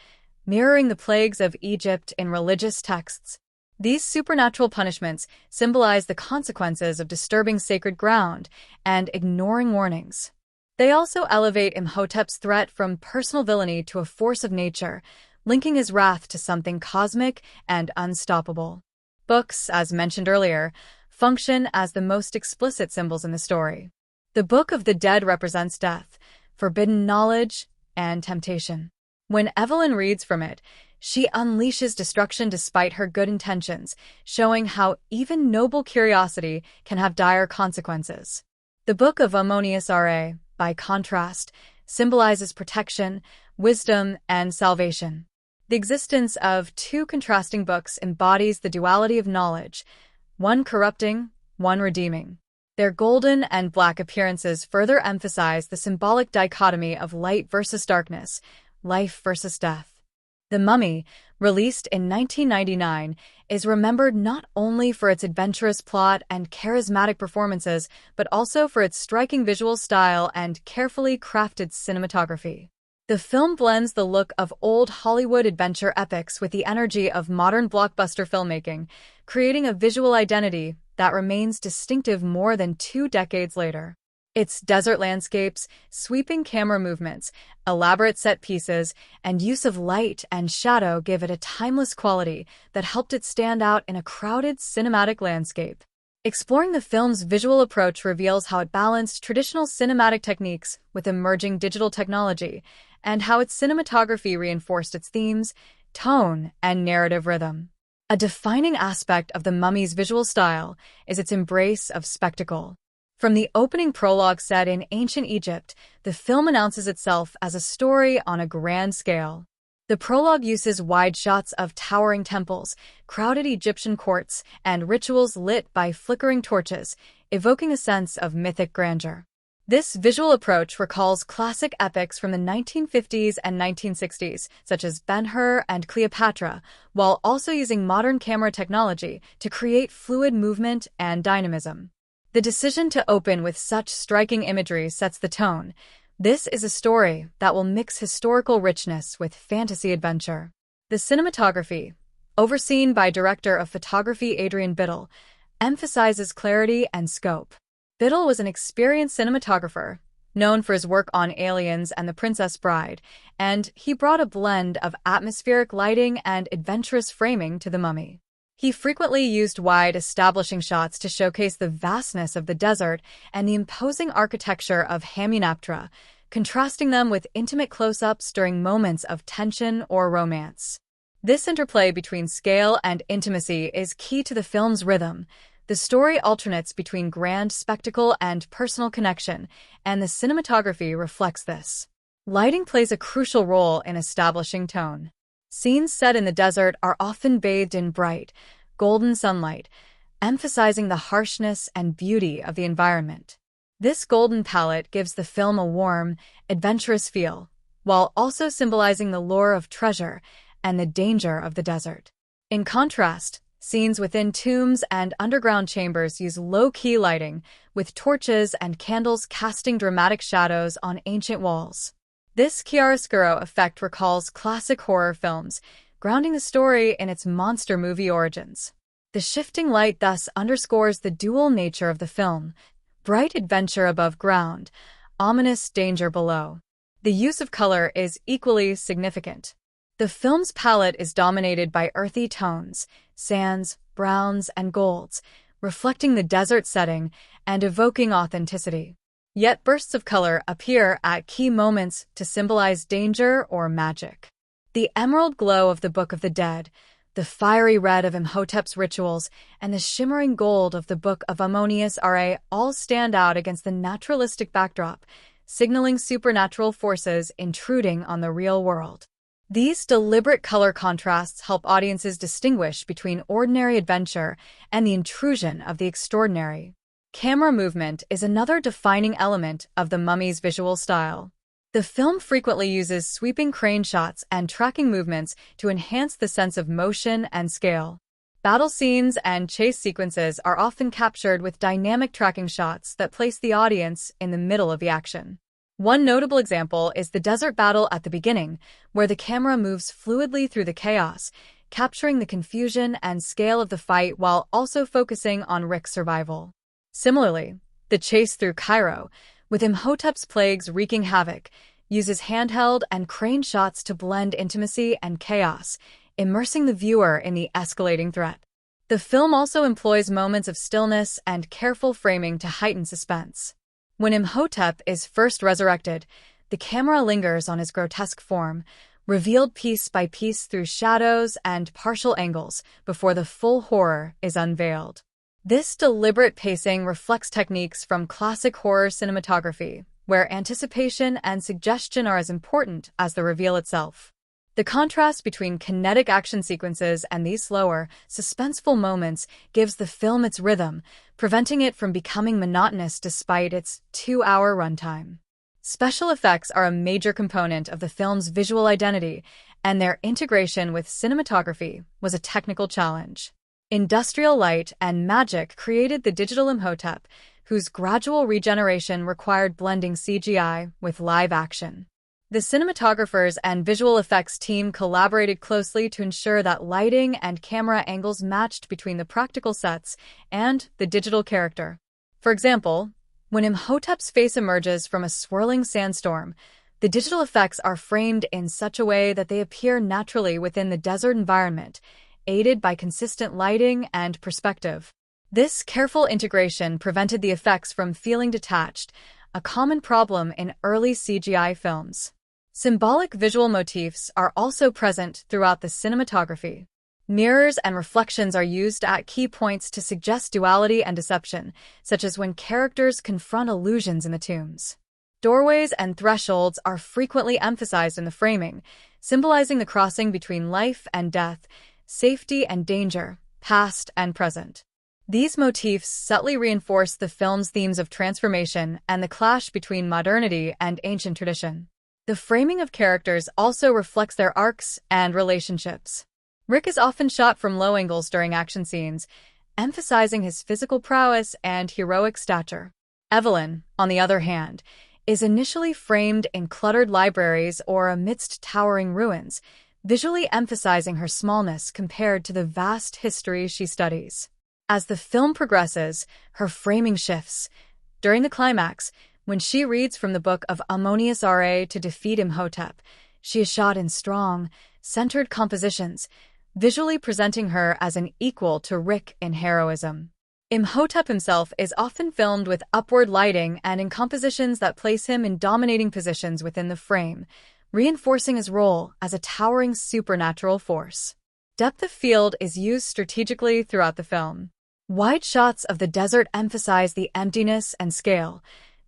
mirroring the plagues of Egypt in religious texts. These supernatural punishments symbolize the consequences of disturbing sacred ground and ignoring warnings. They also elevate Imhotep's threat from personal villainy to a force of nature, linking his wrath to something cosmic and unstoppable. Books, as mentioned earlier, function as the most explicit symbols in the story. The Book of the Dead represents death, forbidden knowledge, and temptation. When Evelyn reads from it, she unleashes destruction despite her good intentions, showing how even noble curiosity can have dire consequences. The Book of Ammonius Ra, by contrast, symbolizes protection, wisdom, and salvation. The existence of two contrasting books embodies the duality of knowledge, one corrupting, one redeeming. Their golden and black appearances further emphasize the symbolic dichotomy of light versus darkness, life versus death. The Mummy, released in 1999, is remembered not only for its adventurous plot and charismatic performances, but also for its striking visual style and carefully crafted cinematography. The film blends the look of old Hollywood adventure epics with the energy of modern blockbuster filmmaking, creating a visual identity that remains distinctive more than 2 decades later. Its desert landscapes, sweeping camera movements, elaborate set pieces, and use of light and shadow give it a timeless quality that helped it stand out in a crowded cinematic landscape. Exploring the film's visual approach reveals how it balanced traditional cinematic techniques with emerging digital technology, and how its cinematography reinforced its themes, tone, and narrative rhythm. A defining aspect of The Mummy's visual style is its embrace of spectacle. From the opening prologue set in ancient Egypt, the film announces itself as a story on a grand scale. The prologue uses wide shots of towering temples, crowded Egyptian courts, and rituals lit by flickering torches, evoking a sense of mythic grandeur. This visual approach recalls classic epics from the 1950s and 1960s, such as Ben-Hur and Cleopatra, while also using modern camera technology to create fluid movement and dynamism. The decision to open with such striking imagery sets the tone. This is a story that will mix historical richness with fantasy adventure. The cinematography, overseen by director of photography Adrian Biddle, emphasizes clarity and scope. Biddle was an experienced cinematographer, known for his work on Aliens and The Princess Bride, and he brought a blend of atmospheric lighting and adventurous framing to The Mummy. He frequently used wide, establishing shots to showcase the vastness of the desert and the imposing architecture of Hamunaptra, contrasting them with intimate close-ups during moments of tension or romance. This interplay between scale and intimacy is key to the film's rhythm. The story alternates between grand spectacle and personal connection, and the cinematography reflects this. Lighting plays a crucial role in establishing tone. Scenes set in the desert are often bathed in bright, golden sunlight, emphasizing the harshness and beauty of the environment. This golden palette gives the film a warm, adventurous feel, while also symbolizing the lure of treasure and the danger of the desert. In contrast, scenes within tombs and underground chambers use low-key lighting, with torches and candles casting dramatic shadows on ancient walls. This chiaroscuro effect recalls classic horror films, grounding the story in its monster movie origins. The shifting light thus underscores the dual nature of the film: bright adventure above ground, ominous danger below. The use of color is equally significant. The film's palette is dominated by earthy tones, sands, browns, and golds, reflecting the desert setting and evoking authenticity. Yet bursts of color appear at key moments to symbolize danger or magic. The emerald glow of the Book of the Dead, the fiery red of Imhotep's rituals, and the shimmering gold of the Book of Ammonius Ra all stand out against the naturalistic backdrop, signaling supernatural forces intruding on the real world. These deliberate color contrasts help audiences distinguish between ordinary adventure and the intrusion of the extraordinary. Camera movement is another defining element of The Mummy's visual style. The film frequently uses sweeping crane shots and tracking movements to enhance the sense of motion and scale. Battle scenes and chase sequences are often captured with dynamic tracking shots that place the audience in the middle of the action. One notable example is the desert battle at the beginning, where the camera moves fluidly through the chaos, capturing the confusion and scale of the fight while also focusing on Rick's survival. Similarly, the chase through Cairo, with Imhotep's plagues wreaking havoc, uses handheld and crane shots to blend intimacy and chaos, immersing the viewer in the escalating threat. The film also employs moments of stillness and careful framing to heighten suspense. When Imhotep is first resurrected, the camera lingers on his grotesque form, revealed piece by piece through shadows and partial angles before the full horror is unveiled. This deliberate pacing reflects techniques from classic horror cinematography, where anticipation and suggestion are as important as the reveal itself. The contrast between kinetic action sequences and these slower, suspenseful moments gives the film its rhythm, preventing it from becoming monotonous despite its 2-hour runtime. Special effects are a major component of the film's visual identity, and their integration with cinematography was a technical challenge. Industrial light and magic created the digital Imhotep, whose gradual regeneration required blending CGI with live action. The cinematographers and visual effects team collaborated closely to ensure that lighting and camera angles matched between the practical sets and the digital character. For example, when Imhotep's face emerges from a swirling sandstorm, the digital effects are framed in such a way that they appear naturally within the desert environment, aided by consistent lighting and perspective. This careful integration prevented the effects from feeling detached, a common problem in early CGI films. Symbolic visual motifs are also present throughout the cinematography. Mirrors and reflections are used at key points to suggest duality and deception, such as when characters confront illusions in the tombs. Doorways and thresholds are frequently emphasized in the framing, symbolizing the crossing between life and death, safety and danger, past and present. These motifs subtly reinforce the film's themes of transformation and the clash between modernity and ancient tradition. The framing of characters also reflects their arcs and relationships. Rick is often shot from low angles during action scenes, emphasizing his physical prowess and heroic stature. Evelyn, on the other hand, is initially framed in cluttered libraries or amidst towering ruins, visually emphasizing her smallness compared to the vast history she studies. As the film progresses, her framing shifts. During the climax, when she reads from the Book of Ammonius Ra to defeat Imhotep, she is shot in strong, centered compositions, visually presenting her as an equal to Rick in heroism. Imhotep himself is often filmed with upward lighting and in compositions that place him in dominating positions within the frame, reinforcing his role as a towering supernatural force. Depth of field is used strategically throughout the film. Wide shots of the desert emphasize the emptiness and scale,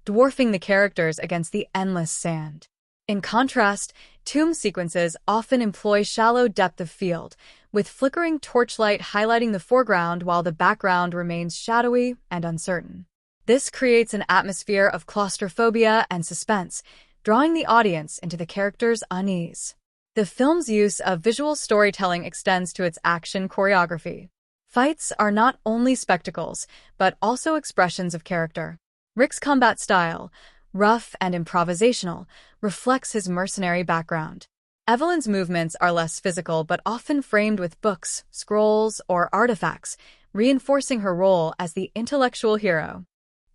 dwarfing the characters against the endless sand. In contrast, tomb sequences often employ shallow depth of field, with flickering torchlight highlighting the foreground while the background remains shadowy and uncertain. This creates an atmosphere of claustrophobia and suspense, drawing the audience into the characters' unease. The film's use of visual storytelling extends to its action choreography. Fights are not only spectacles, but also expressions of character. Rick's combat style, rough and improvisational, reflects his mercenary background. Evelyn's movements are less physical but often framed with books, scrolls, or artifacts, reinforcing her role as the intellectual hero.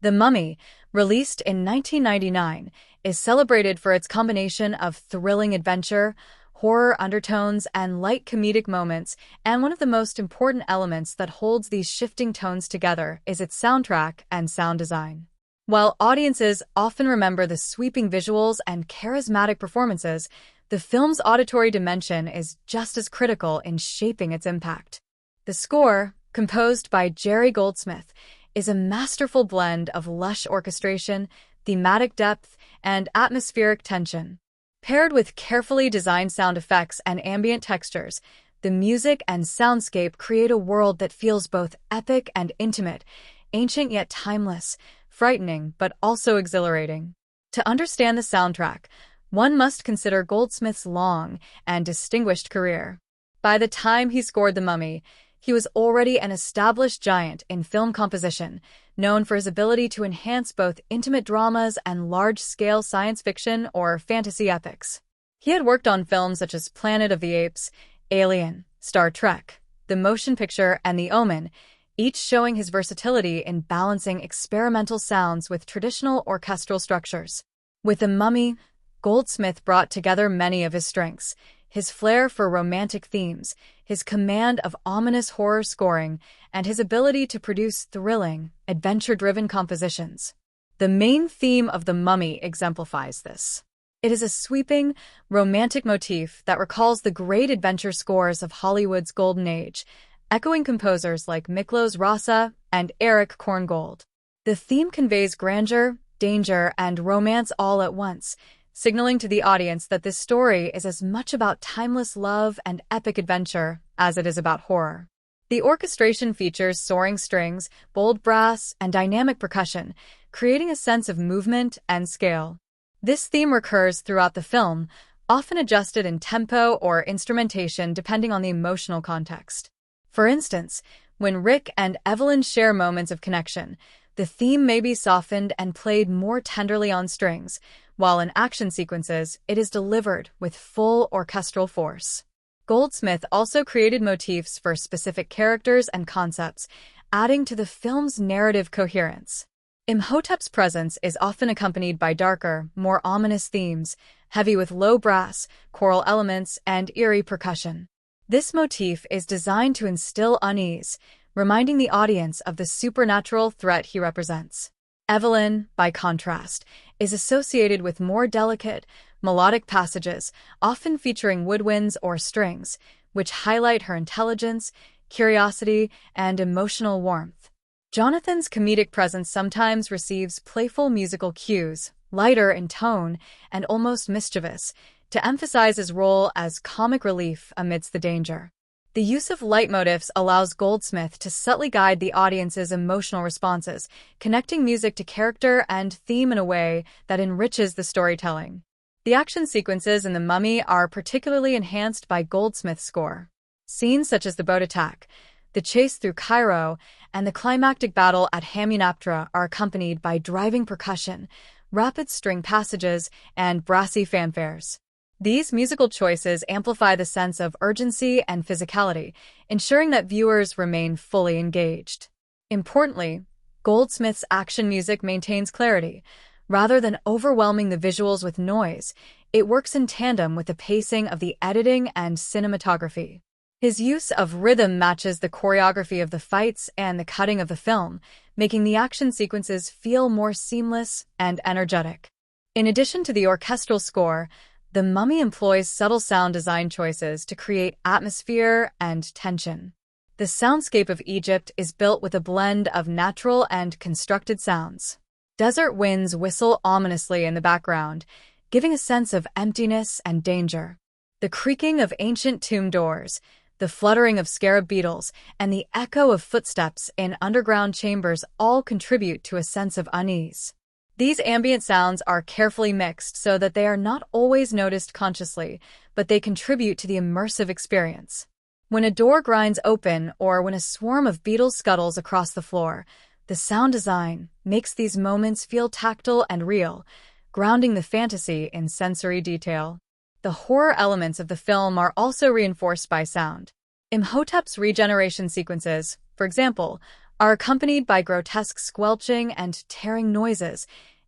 The Mummy, released in 1999, is celebrated for its combination of thrilling adventure, horror undertones, and light comedic moments, and one of the most important elements that holds these shifting tones together is its soundtrack and sound design. While audiences often remember the sweeping visuals and charismatic performances, the film's auditory dimension is just as critical in shaping its impact. The score, composed by Jerry Goldsmith, is a masterful blend of lush orchestration, thematic depth, and atmospheric tension. Paired with carefully designed sound effects and ambient textures, the music and soundscape create a world that feels both epic and intimate, ancient yet timeless, frightening but also exhilarating. To understand the soundtrack, one must consider Goldsmith's long and distinguished career. By the time he scored The Mummy, he was already an established giant in film composition, known for his ability to enhance both intimate dramas and large-scale science fiction or fantasy epics. He had worked on films such as Planet of the Apes, Alien, Star Trek, the motion picture, and The Omen, each showing his versatility in balancing experimental sounds with traditional orchestral structures. With The Mummy, Goldsmith brought together many of his strengths: his flair for romantic themes, his command of ominous horror scoring, and his ability to produce thrilling, adventure-driven compositions. The main theme of The Mummy exemplifies this. It is a sweeping, romantic motif that recalls the great adventure scores of Hollywood's golden age, echoing composers like Miklos Rasa and Erich Korngold. The theme conveys grandeur, danger, and romance all at once, signaling to the audience that this story is as much about timeless love and epic adventure as it is about horror. The orchestration features soaring strings, bold brass, and dynamic percussion, creating a sense of movement and scale. This theme recurs throughout the film, often adjusted in tempo or instrumentation depending on the emotional context. For instance, when Rick and Evelyn share moments of connection, the theme may be softened and played more tenderly on strings, while in action sequences, it is delivered with full orchestral force. Goldsmith also created motifs for specific characters and concepts, adding to the film's narrative coherence. Imhotep's presence is often accompanied by darker, more ominous themes, heavy with low brass, choral elements, and eerie percussion. This motif is designed to instill unease, reminding the audience of the supernatural threat he represents. Evelyn, by contrast, is associated with more delicate, melodic passages, often featuring woodwinds or strings, which highlight her intelligence, curiosity, and emotional warmth. Jonathan's comedic presence sometimes receives playful musical cues, lighter in tone and almost mischievous, to emphasize his role as comic relief amidst the danger. The use of leitmotifs allows Goldsmith to subtly guide the audience's emotional responses, connecting music to character and theme in a way that enriches the storytelling. The action sequences in The Mummy are particularly enhanced by Goldsmith's score. Scenes such as the boat attack, the chase through Cairo, and the climactic battle at Hamunaptra are accompanied by driving percussion, rapid string passages, and brassy fanfares. These musical choices amplify the sense of urgency and physicality, ensuring that viewers remain fully engaged. Importantly, Goldsmith's action music maintains clarity. Rather than overwhelming the visuals with noise, it works in tandem with the pacing of the editing and cinematography. His use of rhythm matches the choreography of the fights and the cutting of the film, making the action sequences feel more seamless and energetic. In addition to the orchestral score, The Mummy employs subtle sound design choices to create atmosphere and tension. The soundscape of Egypt is built with a blend of natural and constructed sounds. Desert winds whistle ominously in the background, giving a sense of emptiness and danger. The creaking of ancient tomb doors, the fluttering of scarab beetles, and the echo of footsteps in underground chambers all contribute to a sense of unease. These ambient sounds are carefully mixed so that they are not always noticed consciously, but they contribute to the immersive experience. When a door grinds open or when a swarm of beetles scuttles across the floor, the sound design makes these moments feel tactile and real, grounding the fantasy in sensory detail. The horror elements of the film are also reinforced by sound. Imhotep's regeneration sequences, for example, are accompanied by grotesque squelching and tearing noises,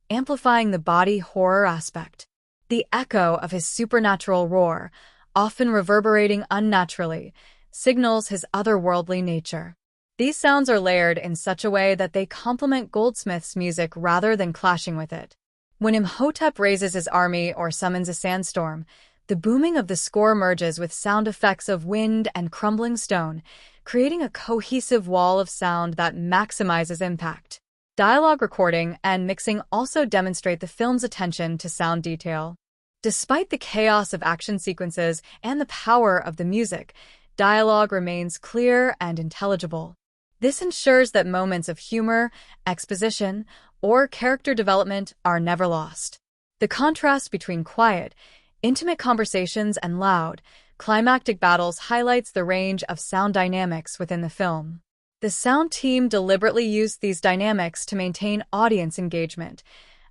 amplifying the body horror aspect. The echo of his supernatural roar, often reverberating unnaturally, signals his otherworldly nature. These sounds are layered in such a way that they complement Goldsmith's music rather than clashing with it. When Imhotep raises his army or summons a sandstorm, the booming of the score merges with sound effects of wind and crumbling stone, creating a cohesive wall of sound that maximizes impact. Dialogue recording and mixing also demonstrate the film's attention to sound detail. Despite the chaos of action sequences and the power of the music, dialogue remains clear and intelligible. This ensures that moments of humor, exposition, or character development are never lost. The contrast between quiet, intimate conversations and loud, climactic battles highlights the range of sound dynamics within the film. The sound team deliberately used these dynamics to maintain audience engagement.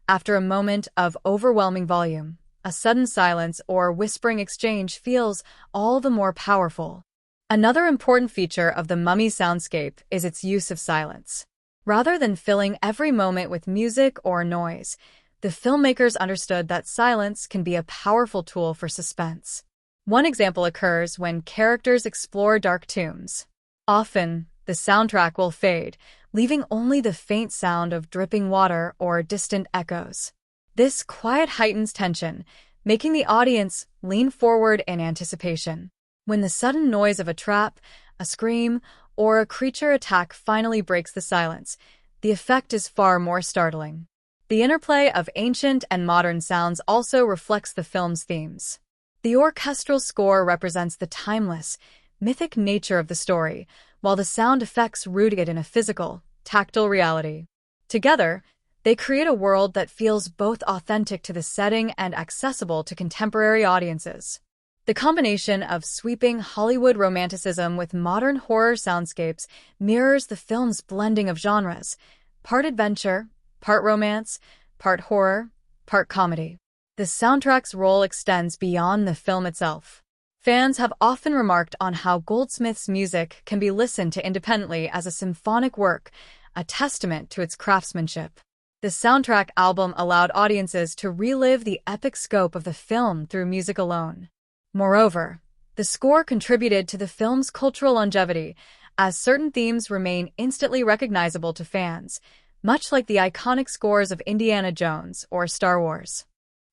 After a moment of overwhelming volume, a sudden silence or whispering exchange feels all the more powerful. Another important feature of the Mummy soundscape is its use of silence. Rather than filling every moment with music or noise, the filmmakers understood that silence can be a powerful tool for suspense. One example occurs when characters explore dark tombs. Often, the soundtrack will fade, leaving only the faint sound of dripping water or distant echoes. This quiet heightens tension, making the audience lean forward in anticipation. When the sudden noise of a trap, a scream, or a creature attack finally breaks the silence, the effect is far more startling. The interplay of ancient and modern sounds also reflects the film's themes. The orchestral score represents the timeless, mythic nature of the story, while the sound effects root it in a physical, tactile reality. Together, they create a world that feels both authentic to the setting and accessible to contemporary audiences. The combination of sweeping Hollywood romanticism with modern horror soundscapes mirrors the film's blending of genres, part adventure, part romance, part horror, part comedy. The soundtrack's role extends beyond the film itself. Fans have often remarked on how Goldsmith's music can be listened to independently as a symphonic work, a testament to its craftsmanship. The soundtrack album allowed audiences to relive the epic scope of the film through music alone. Moreover, the score contributed to the film's cultural longevity, as certain themes remain instantly recognizable to fans, much like the iconic scores of Indiana Jones or Star Wars.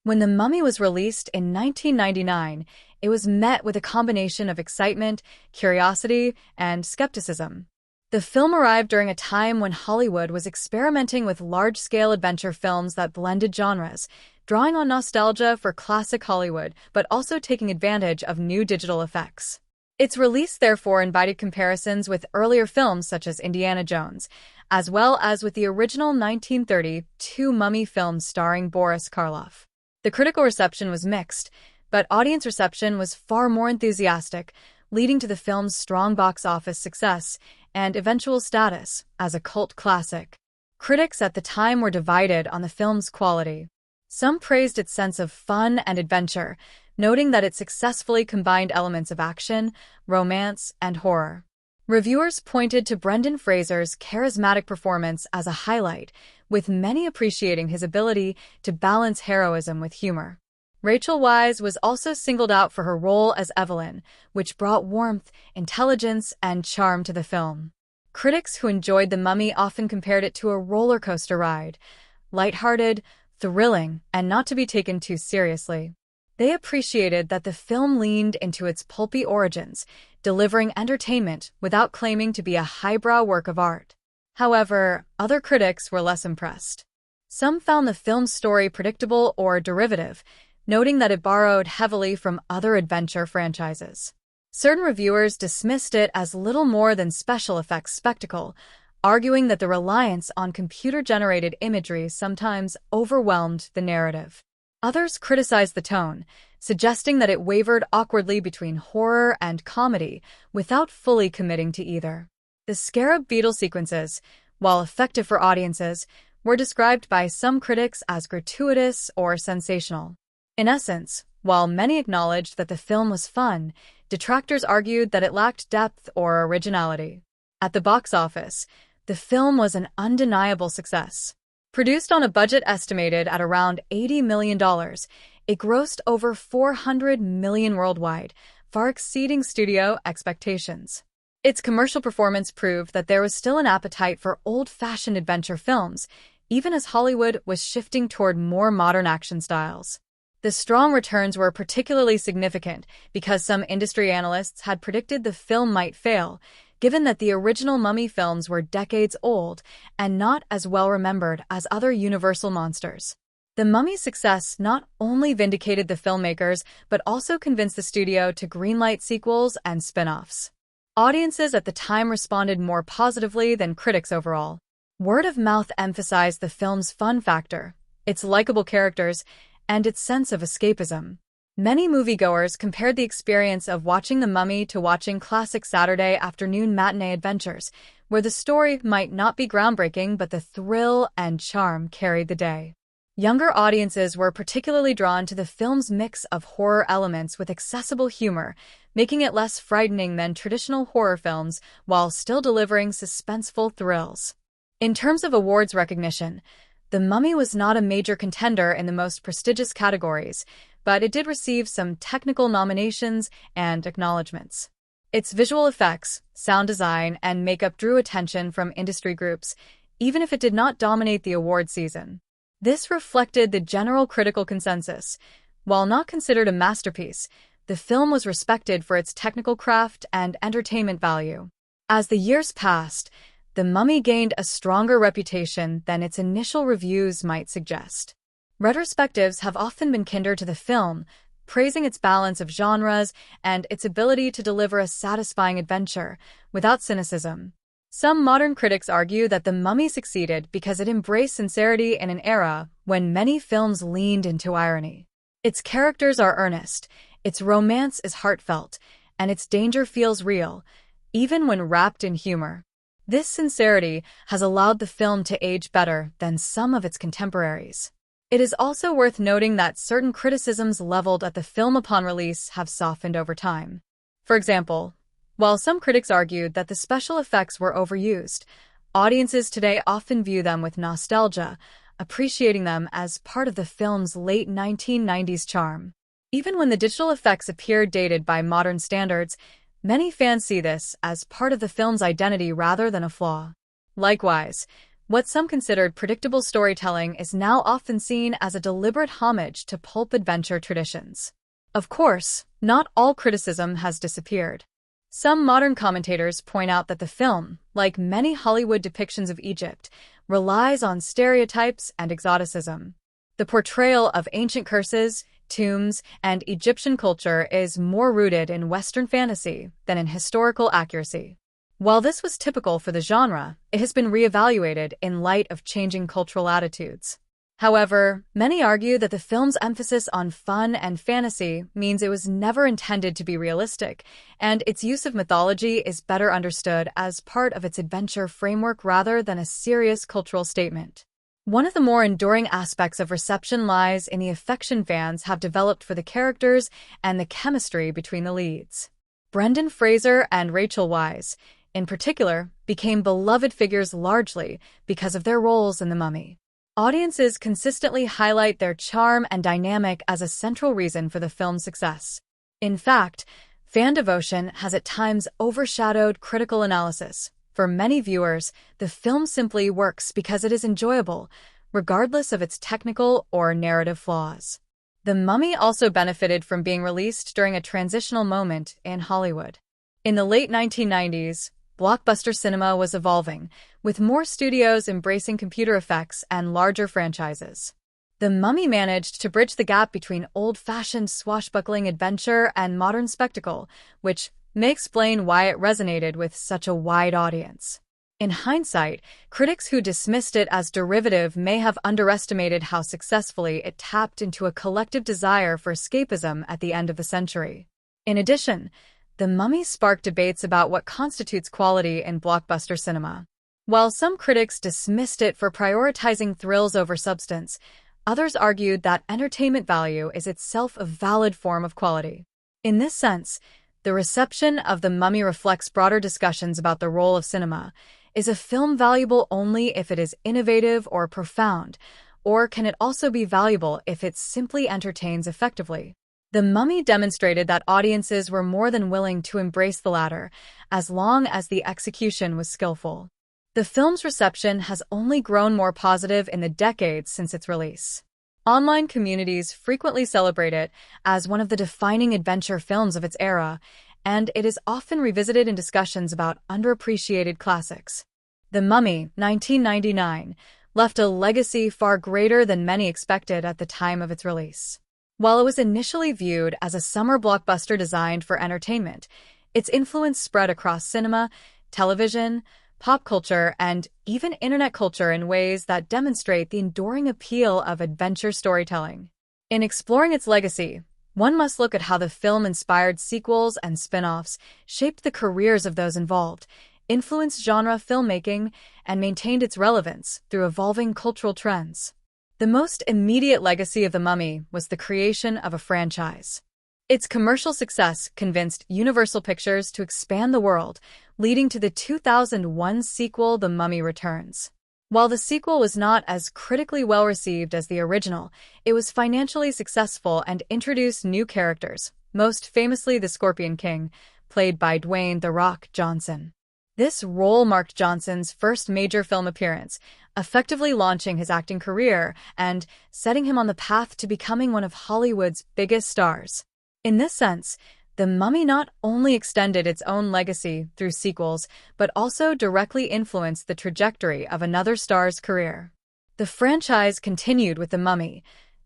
When The Mummy was released in 1999, it was met with a combination of excitement, curiosity, and skepticism. The The film arrived during a time when Hollywood was experimenting with large-scale adventure films that blended genres, drawing on nostalgia for classic Hollywood, but also taking advantage of new digital effects. Its release therefore invited comparisons with earlier films such as Indiana Jones, as well as with the original 1932 Mummy film starring Boris Karloff. The critical reception was mixed, but audience reception was far more enthusiastic, leading to the film's strong box office success and eventual status as a cult classic. Critics at the time were divided on the film's quality. Some praised its sense of fun and adventure, noting that it successfully combined elements of action, romance, and horror. Reviewers pointed to Brendan Fraser's charismatic performance as a highlight, with many appreciating his ability to balance heroism with humor. Rachel Weisz was also singled out for her role as Evelyn, which brought warmth, intelligence, and charm to the film. Critics who enjoyed The Mummy often compared it to a roller coaster ride, lighthearted, thrilling, and not to be taken too seriously. They appreciated that the film leaned into its pulpy origins, delivering entertainment without claiming to be a highbrow work of art. However, other critics were less impressed. Some found the film's story predictable or derivative, noting that it borrowed heavily from other adventure franchises. Certain reviewers dismissed it as little more than special effects spectacle, arguing that the reliance on computer-generated imagery sometimes overwhelmed the narrative. Others criticized the tone, suggesting that it wavered awkwardly between horror and comedy without fully committing to either. The scarab beetle sequences, while effective for audiences, were described by some critics as gratuitous or sensational. In essence, while many acknowledged that the film was fun, detractors argued that it lacked depth or originality. At the box office, the film was an undeniable success. Produced on a budget estimated at around $80 million, it grossed over $400 million worldwide, far exceeding studio expectations. Its commercial performance proved that there was still an appetite for old-fashioned adventure films, even as Hollywood was shifting toward more modern action styles. The strong returns were particularly significant because some industry analysts had predicted the film might fail, given that the original Mummy films were decades old and not as well remembered as other Universal monsters. The Mummy's success not only vindicated the filmmakers, but also convinced the studio to greenlight sequels and spin-offs. Audiences at the time responded more positively than critics overall. Word of mouth emphasized the film's fun factor, its likable characters, and its sense of escapism. Many moviegoers compared the experience of watching The Mummy to watching classic Saturday afternoon matinee adventures, where the story might not be groundbreaking but the thrill and charm carried the day. Younger audiences were particularly drawn to the film's mix of horror elements with accessible humor, making it less frightening than traditional horror films while still delivering suspenseful thrills. In terms of awards recognition, The Mummy was not a major contender in the most prestigious categories, but it did receive some technical nominations and acknowledgments. Its visual effects, sound design, and makeup drew attention from industry groups, even if it did not dominate the award season. This reflected the general critical consensus. While not considered a masterpiece, the film was respected for its technical craft and entertainment value. As the years passed, The Mummy gained a stronger reputation than its initial reviews might suggest. Retrospectives have often been kinder to the film, praising its balance of genres and its ability to deliver a satisfying adventure without cynicism. Some modern critics argue that The Mummy succeeded because it embraced sincerity in an era when many films leaned into irony. Its characters are earnest, its romance is heartfelt, and its danger feels real, even when wrapped in humor. This sincerity has allowed the film to age better than some of its contemporaries. It is also worth noting that certain criticisms leveled at the film upon release have softened over time. For example, while some critics argued that the special effects were overused, audiences today often view them with nostalgia, appreciating them as part of the film's late 1990s charm. Even when the digital effects appear dated by modern standards, many fans see this as part of the film's identity rather than a flaw. Likewise, what some considered predictable storytelling is now often seen as a deliberate homage to pulp adventure traditions. Of course, not all criticism has disappeared. Some modern commentators point out that the film, like many Hollywood depictions of Egypt, relies on stereotypes and exoticism. The portrayal of ancient curses, tombs, and Egyptian culture is more rooted in Western fantasy than in historical accuracy. While this was typical for the genre, it has been reevaluated in light of changing cultural attitudes. However, many argue that the film's emphasis on fun and fantasy means it was never intended to be realistic, and its use of mythology is better understood as part of its adventure framework rather than a serious cultural statement. One of the more enduring aspects of reception lies in the affection fans have developed for the characters and the chemistry between the leads. Brendan Fraser and Rachel Weisz, in particular, became beloved figures largely because of their roles in The Mummy. Audiences consistently highlight their charm and dynamic as a central reason for the film's success. In fact, fan devotion has at times overshadowed critical analysis. For many viewers, the film simply works because it is enjoyable, regardless of its technical or narrative flaws. The Mummy also benefited from being released during a transitional moment in Hollywood. In the late 1990s, blockbuster cinema was evolving, with more studios embracing computer effects and larger franchises. The Mummy managed to bridge the gap between old-fashioned swashbuckling adventure and modern spectacle, which may explain why it resonated with such a wide audience. In hindsight, critics who dismissed it as derivative may have underestimated how successfully it tapped into a collective desire for escapism at the end of the century. In addition, The Mummy sparked debates about what constitutes quality in blockbuster cinema. While some critics dismissed it for prioritizing thrills over substance, others argued that entertainment value is itself a valid form of quality. In this sense, the reception of The Mummy reflects broader discussions about the role of cinema. Is a film valuable only if it is innovative or profound, or can it also be valuable if it simply entertains effectively? The Mummy demonstrated that audiences were more than willing to embrace the latter, as long as the execution was skillful. The film's reception has only grown more positive in the decades since its release. Online communities frequently celebrate it as one of the defining adventure films of its era, and it is often revisited in discussions about underappreciated classics. The Mummy, 1999, left a legacy far greater than many expected at the time of its release. While it was initially viewed as a summer blockbuster designed for entertainment, its influence spread across cinema, television, pop culture, and even internet culture in ways that demonstrate the enduring appeal of adventure storytelling. In exploring its legacy, one must look at how the film-inspired sequels and spin-offs shaped the careers of those involved, influenced genre filmmaking, and maintained its relevance through evolving cultural trends. The most immediate legacy of The Mummy was the creation of a franchise. Its commercial success convinced Universal Pictures to expand the world, leading to the 2001 sequel The Mummy Returns. While the sequel was not as critically well-received as the original, it was financially successful and introduced new characters, most famously the Scorpion King, played by Dwayne "The Rock" Johnson. This role marked Johnson's first major film appearance, effectively launching his acting career and setting him on the path to becoming one of Hollywood's biggest stars. In this sense, The Mummy not only extended its own legacy through sequels, but also directly influenced the trajectory of another star's career. The franchise continued with The Mummy,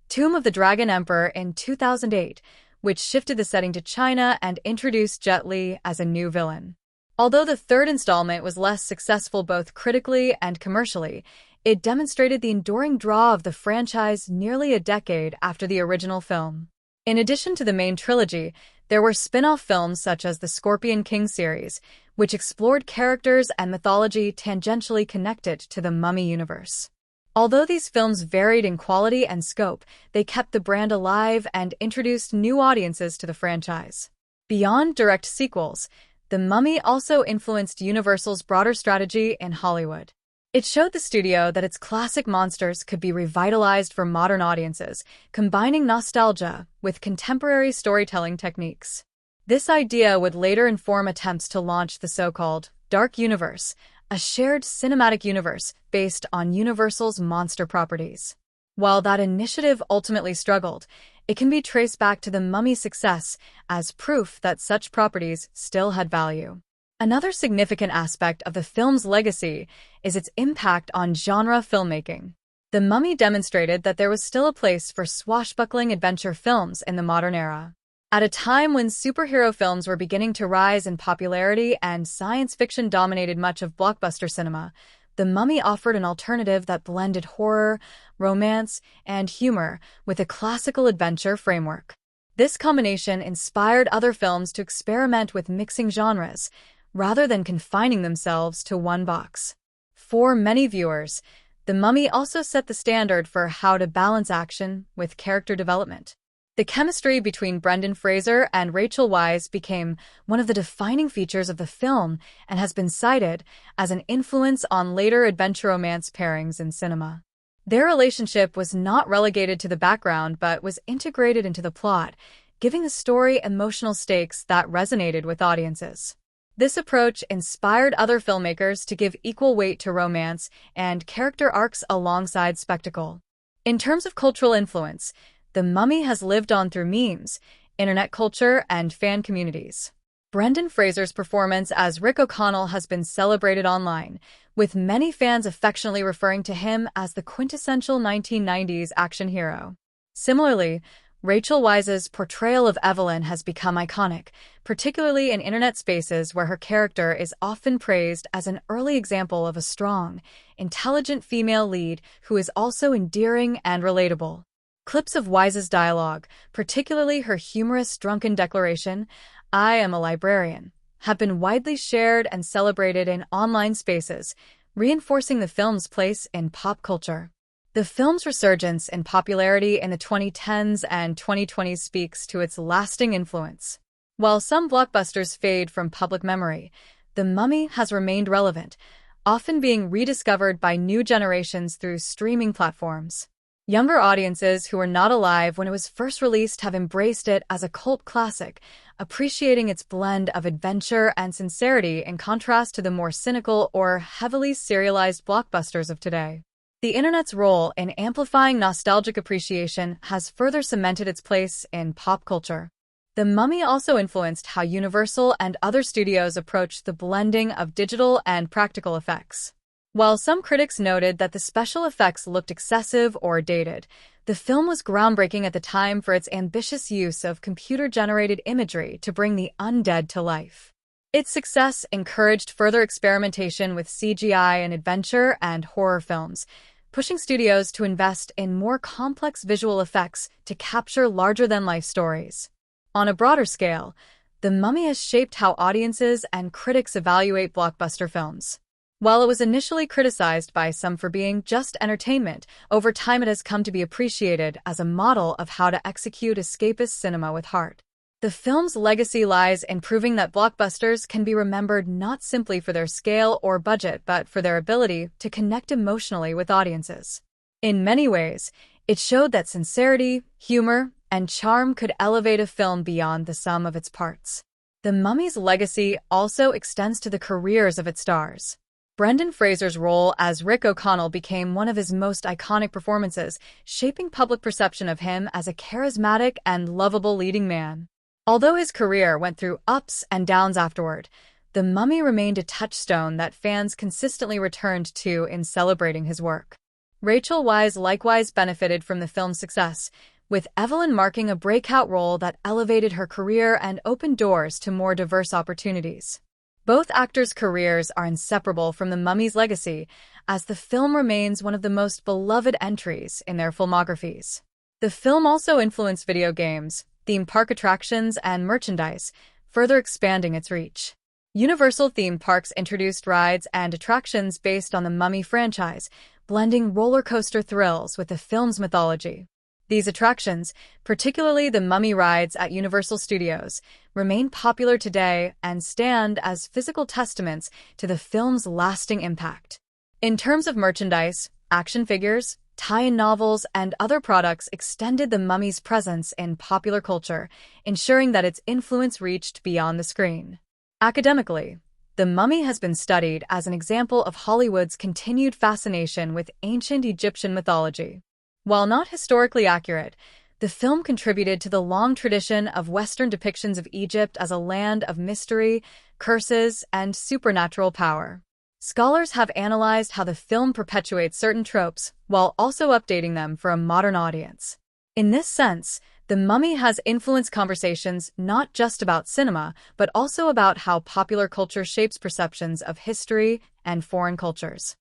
Tomb of the Dragon Emperor in 2008, which shifted the setting to China and introduced Jet Li as a new villain. Although the third installment was less successful both critically and commercially, it demonstrated the enduring draw of the franchise nearly a decade after the original film. In addition to the main trilogy, there were spin-off films such as the Scorpion King series, which explored characters and mythology tangentially connected to the Mummy universe. Although these films varied in quality and scope, they kept the brand alive and introduced new audiences to the franchise. Beyond direct sequels, The Mummy also influenced Universal's broader strategy in Hollywood. It showed the studio that its classic monsters could be revitalized for modern audiences, combining nostalgia with contemporary storytelling techniques. This idea would later inform attempts to launch the so-called Dark Universe, a shared cinematic universe based on Universal's monster properties. While that initiative ultimately struggled, It can be traced back to the mummy's success as proof that such properties still had value. Another significant aspect of the film's legacy is its impact on genre filmmaking. The Mummy demonstrated that there was still a place for swashbuckling adventure films in the modern era. At a time when superhero films were beginning to rise in popularity and science fiction dominated much of blockbuster cinema, The Mummy offered an alternative that blended horror, romance, and humor with a classical adventure framework. This combination inspired other films to experiment with mixing genres, rather than confining themselves to one box. For many viewers, The Mummy also set the standard for how to balance action with character development. The chemistry between Brendan Fraser and Rachel Weisz became one of the defining features of the film and has been cited as an influence on later adventure romance pairings in cinema. Their relationship was not relegated to the background but was integrated into the plot, giving the story emotional stakes that resonated with audiences. This approach inspired other filmmakers to give equal weight to romance and character arcs alongside spectacle. In terms of cultural influence, The Mummy has lived on through memes, internet culture, and fan communities. Brendan Fraser's performance as Rick O'Connell has been celebrated online, with many fans affectionately referring to him as the quintessential 1990s action hero. Similarly, Rachel Weisz's portrayal of Evelyn has become iconic, particularly in internet spaces where her character is often praised as an early example of a strong, intelligent female lead who is also endearing and relatable. Clips of Weisz's dialogue, particularly her humorous drunken declaration, "I am a librarian," have been widely shared and celebrated in online spaces, reinforcing the film's place in pop culture. The film's resurgence in popularity in the 2010s and 2020s speaks to its lasting influence. While some blockbusters fade from public memory, The Mummy has remained relevant, often being rediscovered by new generations through streaming platforms. Younger audiences who were not alive when it was first released have embraced it as a cult classic, appreciating its blend of adventure and sincerity in contrast to the more cynical or heavily serialized blockbusters of today. The internet's role in amplifying nostalgic appreciation has further cemented its place in pop culture. The Mummy also influenced how Universal and other studios approached the blending of digital and practical effects. While some critics noted that the special effects looked excessive or dated, the film was groundbreaking at the time for its ambitious use of computer-generated imagery to bring the undead to life. Its success encouraged further experimentation with CGI in adventure and horror films, pushing studios to invest in more complex visual effects to capture larger-than-life stories. On a broader scale, The Mummy has shaped how audiences and critics evaluate blockbuster films. While it was initially criticized by some for being just entertainment, over time it has come to be appreciated as a model of how to execute escapist cinema with heart. The film's legacy lies in proving that blockbusters can be remembered not simply for their scale or budget, but for their ability to connect emotionally with audiences. In many ways, it showed that sincerity, humor, and charm could elevate a film beyond the sum of its parts. The Mummy's legacy also extends to the careers of its stars. Brendan Fraser's role as Rick O'Connell became one of his most iconic performances, shaping public perception of him as a charismatic and lovable leading man. Although his career went through ups and downs afterward, The Mummy remained a touchstone that fans consistently returned to in celebrating his work. Rachel Weisz likewise benefited from the film's success, with Evelyn marking a breakout role that elevated her career and opened doors to more diverse opportunities. Both actors' careers are inseparable from The Mummy's legacy, as the film remains one of the most beloved entries in their filmographies. The film also influenced video games, theme park attractions, and merchandise, further expanding its reach. Universal theme parks introduced rides and attractions based on the Mummy franchise, blending roller coaster thrills with the film's mythology. These attractions, particularly the Mummy rides at Universal Studios, remain popular today and stand as physical testaments to the film's lasting impact. In terms of merchandise, action figures, tie-in novels, and other products extended the Mummy's presence in popular culture, ensuring that its influence reached beyond the screen. Academically, The Mummy has been studied as an example of Hollywood's continued fascination with ancient Egyptian mythology. While not historically accurate, The film contributed to the long tradition of Western depictions of Egypt as a land of mystery, curses, and supernatural power. Scholars have analyzed how the film perpetuates certain tropes while also updating them for a modern audience. In this sense, The Mummy has influenced conversations not just about cinema, but also about how popular culture shapes perceptions of history and foreign cultures.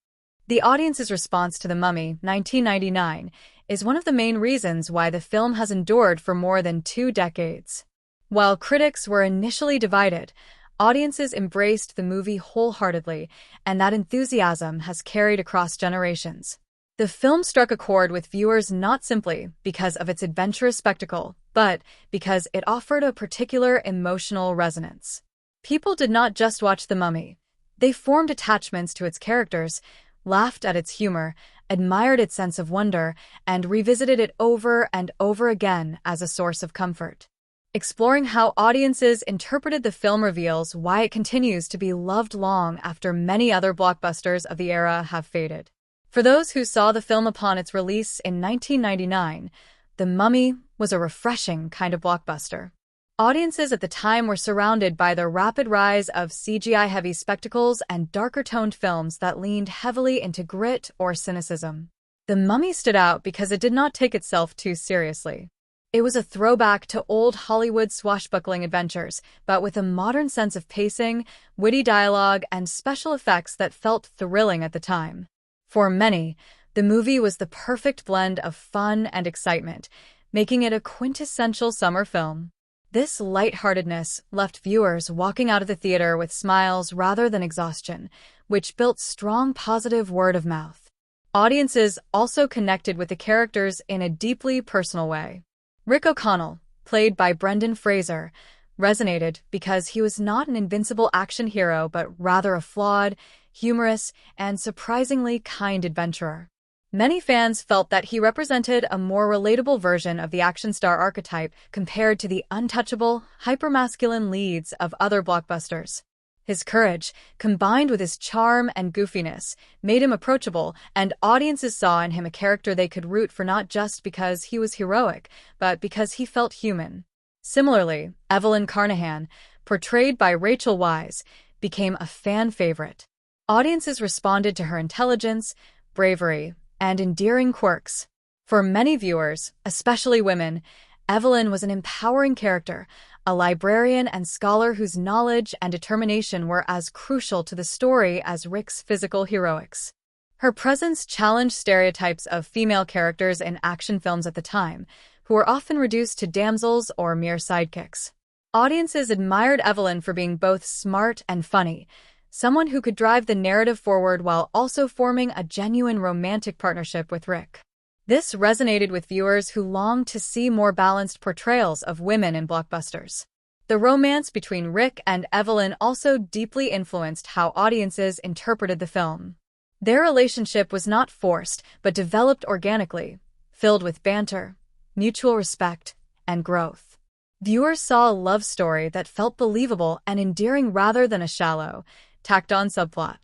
The audience's response to The Mummy, 1999, is one of the main reasons why the film has endured for more than 2 decades. While critics were initially divided, audiences embraced the movie wholeheartedly, and that enthusiasm has carried across generations. The film struck a chord with viewers not simply because of its adventurous spectacle, but because it offered a particular emotional resonance. People did not just watch The Mummy. They formed attachments to its characters, laughed at its humor, admired its sense of wonder, and revisited it over and over again as a source of comfort. Exploring how audiences interpreted the film reveals why it continues to be loved long after many other blockbusters of the era have faded. For those who saw the film upon its release in 1999, The Mummy was a refreshing kind of blockbuster. Audiences at the time were surrounded by the rapid rise of CGI-heavy spectacles and darker-toned films that leaned heavily into grit or cynicism. The Mummy stood out because it did not take itself too seriously. It was a throwback to old Hollywood swashbuckling adventures, but with a modern sense of pacing, witty dialogue, and special effects that felt thrilling at the time. For many, the movie was the perfect blend of fun and excitement, making it a quintessential summer film. This lightheartedness left viewers walking out of the theater with smiles rather than exhaustion, which built strong positive word of mouth. Audiences also connected with the characters in a deeply personal way. Rick O'Connell, played by Brendan Fraser, resonated because he was not an invincible action hero but rather a flawed, humorous, and surprisingly kind adventurer. Many fans felt that he represented a more relatable version of the action star archetype compared to the untouchable, hypermasculine leads of other blockbusters. His courage, combined with his charm and goofiness, made him approachable, and audiences saw in him a character they could root for not just because he was heroic, but because he felt human. Similarly, Evelyn Carnahan, portrayed by Rachel Weisz, became a fan favorite. Audiences responded to her intelligence, bravery, and endearing quirks. For many viewers, especially women, Evelyn was an empowering character, a librarian and scholar whose knowledge and determination were as crucial to the story as Rick's physical heroics. Her presence challenged stereotypes of female characters in action films at the time, who were often reduced to damsels or mere sidekicks. Audiences admired Evelyn for being both smart and funny, someone who could drive the narrative forward while also forming a genuine romantic partnership with Rick. This resonated with viewers who longed to see more balanced portrayals of women in blockbusters. The romance between Rick and Evelyn also deeply influenced how audiences interpreted the film. Their relationship was not forced, but developed organically, filled with banter, mutual respect, and growth. Viewers saw a love story that felt believable and endearing rather than a shallow, tacked-on subplot.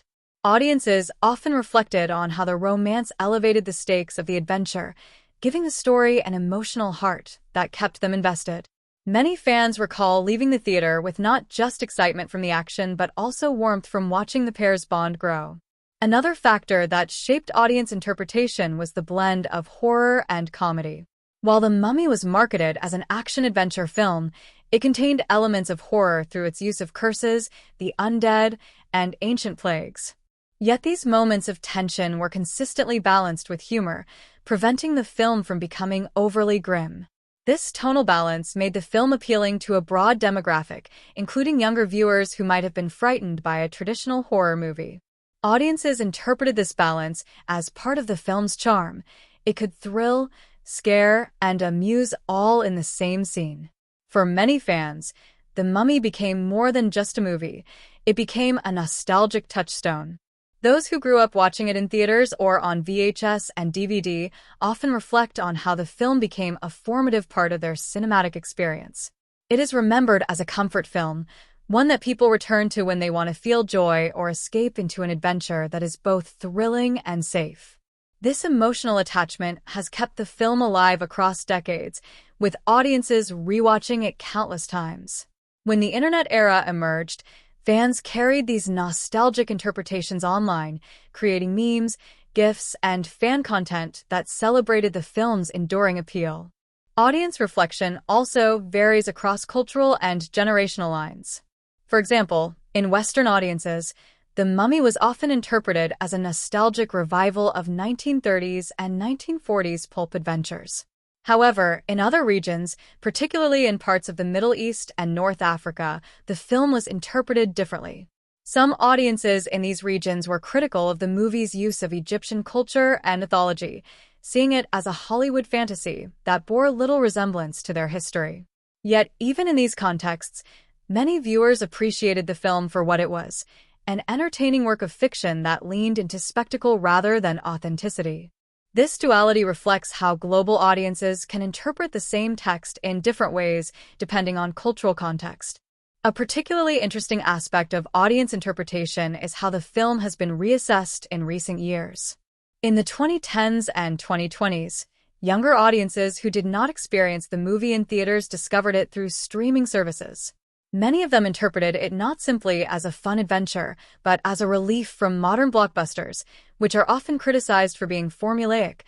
Audiences often reflected on how the romance elevated the stakes of the adventure, giving the story an emotional heart that kept them invested. Many fans recall leaving the theater with not just excitement from the action but also warmth from watching the pair's bond grow. Another factor that shaped audience interpretation was the blend of horror and comedy. While The Mummy was marketed as an action-adventure film, it contained elements of horror through its use of curses, the undead, and ancient plagues. Yet these moments of tension were consistently balanced with humor, preventing the film from becoming overly grim. This tonal balance made the film appealing to a broad demographic, including younger viewers who might have been frightened by a traditional horror movie. Audiences interpreted this balance as part of the film's charm. It could thrill, scare, and amuse all in the same scene. For many fans, The Mummy became more than just a movie. It became a nostalgic touchstone. Those who grew up watching it in theaters or on VHS and DVD often reflect on how the film became a formative part of their cinematic experience. It is remembered as a comfort film, one that people return to when they want to feel joy or escape into an adventure that is both thrilling and safe. This emotional attachment has kept the film alive across decades, with audiences rewatching it countless times. When the internet era emerged, fans carried these nostalgic interpretations online, creating memes, GIFs, and fan content that celebrated the film's enduring appeal. Audience reflection also varies across cultural and generational lines. For example, in Western audiences, The Mummy was often interpreted as a nostalgic revival of 1930s and 1940s pulp adventures. However, in other regions, particularly in parts of the Middle East and North Africa, the film was interpreted differently. Some audiences in these regions were critical of the movie's use of Egyptian culture and mythology, seeing it as a Hollywood fantasy that bore little resemblance to their history. Yet, even in these contexts, many viewers appreciated the film for what it was, an entertaining work of fiction that leaned into spectacle rather than authenticity. This duality reflects how global audiences can interpret the same text in different ways depending on cultural context. A particularly interesting aspect of audience interpretation is how the film has been reassessed in recent years. In the 2010s and 2020s, younger audiences who did not experience the movie in theaters discovered it through streaming services. Many of them interpreted it not simply as a fun adventure, but as a relief from modern blockbusters, which are often criticized for being formulaic,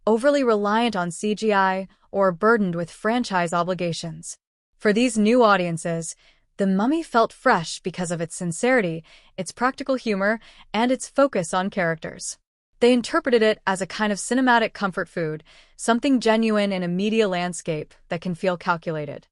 overly reliant on CGI, or burdened with franchise obligations. For these new audiences, The Mummy felt fresh because of its sincerity, its practical humor, and its focus on characters. They interpreted it as a kind of cinematic comfort food, something genuine in a media landscape that can feel calculated.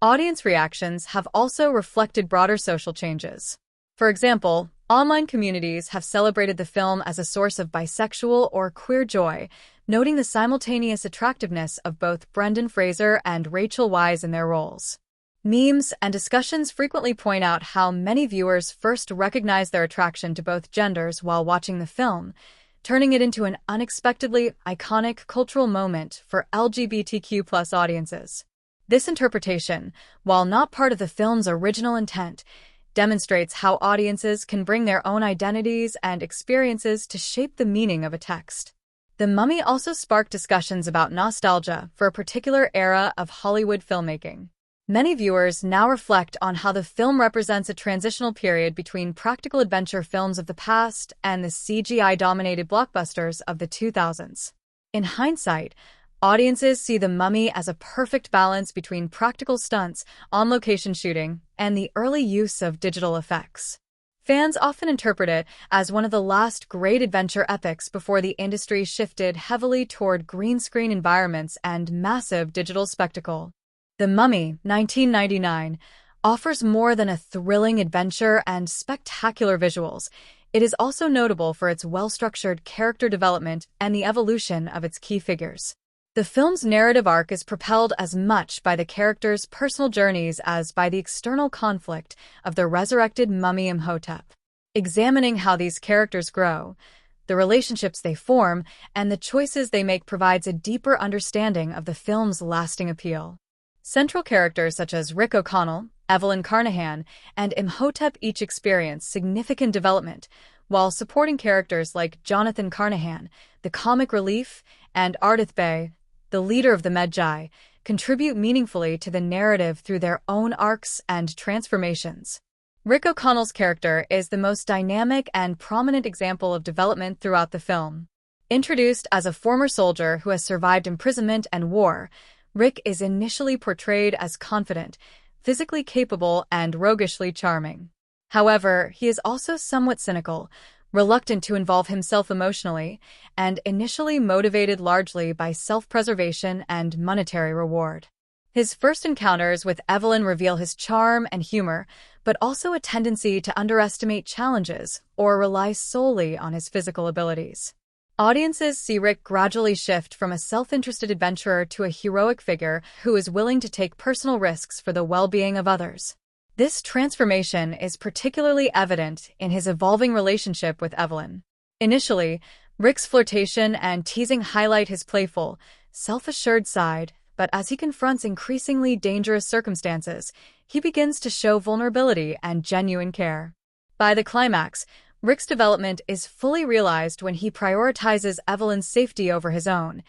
Audience reactions have also reflected broader social changes. For example, online communities have celebrated the film as a source of bisexual or queer joy, noting the simultaneous attractiveness of both Brendan Fraser and Rachel Weisz in their roles. Memes and discussions frequently point out how many viewers first recognize their attraction to both genders while watching the film, turning it into an unexpectedly iconic cultural moment for LGBTQ+ audiences. This interpretation, while not part of the film's original intent, demonstrates how audiences can bring their own identities and experiences to shape the meaning of a text. The Mummy also sparked discussions about nostalgia for a particular era of Hollywood filmmaking. Many viewers now reflect on how the film represents a transitional period between practical adventure films of the past and the CGI-dominated blockbusters of the 2000s. In hindsight, audiences see The Mummy as a perfect balance between practical stunts, on-location shooting, and the early use of digital effects. Fans often interpret it as one of the last great adventure epics before the industry shifted heavily toward green-screen environments and massive digital spectacle. The Mummy, 1999, offers more than a thrilling adventure and spectacular visuals. It is also notable for its well-structured character development and the evolution of its key figures. The film's narrative arc is propelled as much by the characters' personal journeys as by the external conflict of the resurrected mummy Imhotep. Examining how these characters grow, the relationships they form, and the choices they make provides a deeper understanding of the film's lasting appeal. Central characters such as Rick O'Connell, Evelyn Carnahan, and Imhotep each experience significant development, while supporting characters like Jonathan Carnahan, the comic relief, and Ardith Bey, the leader of the Medjai, contribute meaningfully to the narrative through their own arcs and transformations. Rick O'Connell's character is the most dynamic and prominent example of development throughout the film. Introduced as a former soldier who has survived imprisonment and war, Rick is initially portrayed as confident, physically capable, and roguishly charming. However, he is also somewhat cynical, reluctant to involve himself emotionally, and initially motivated largely by self-preservation and monetary reward. His first encounters with Evelyn reveal his charm and humor, but also a tendency to underestimate challenges or rely solely on his physical abilities. Audiences see Rick gradually shift from a self-interested adventurer to a heroic figure who is willing to take personal risks for the well-being of others. This transformation is particularly evident in his evolving relationship with Evelyn. Initially, Rick's flirtation and teasing highlight his playful, self-assured side, but as he confronts increasingly dangerous circumstances, he begins to show vulnerability and genuine care. By the climax, Rick's development is fully realized when he prioritizes Evelyn's safety over his own,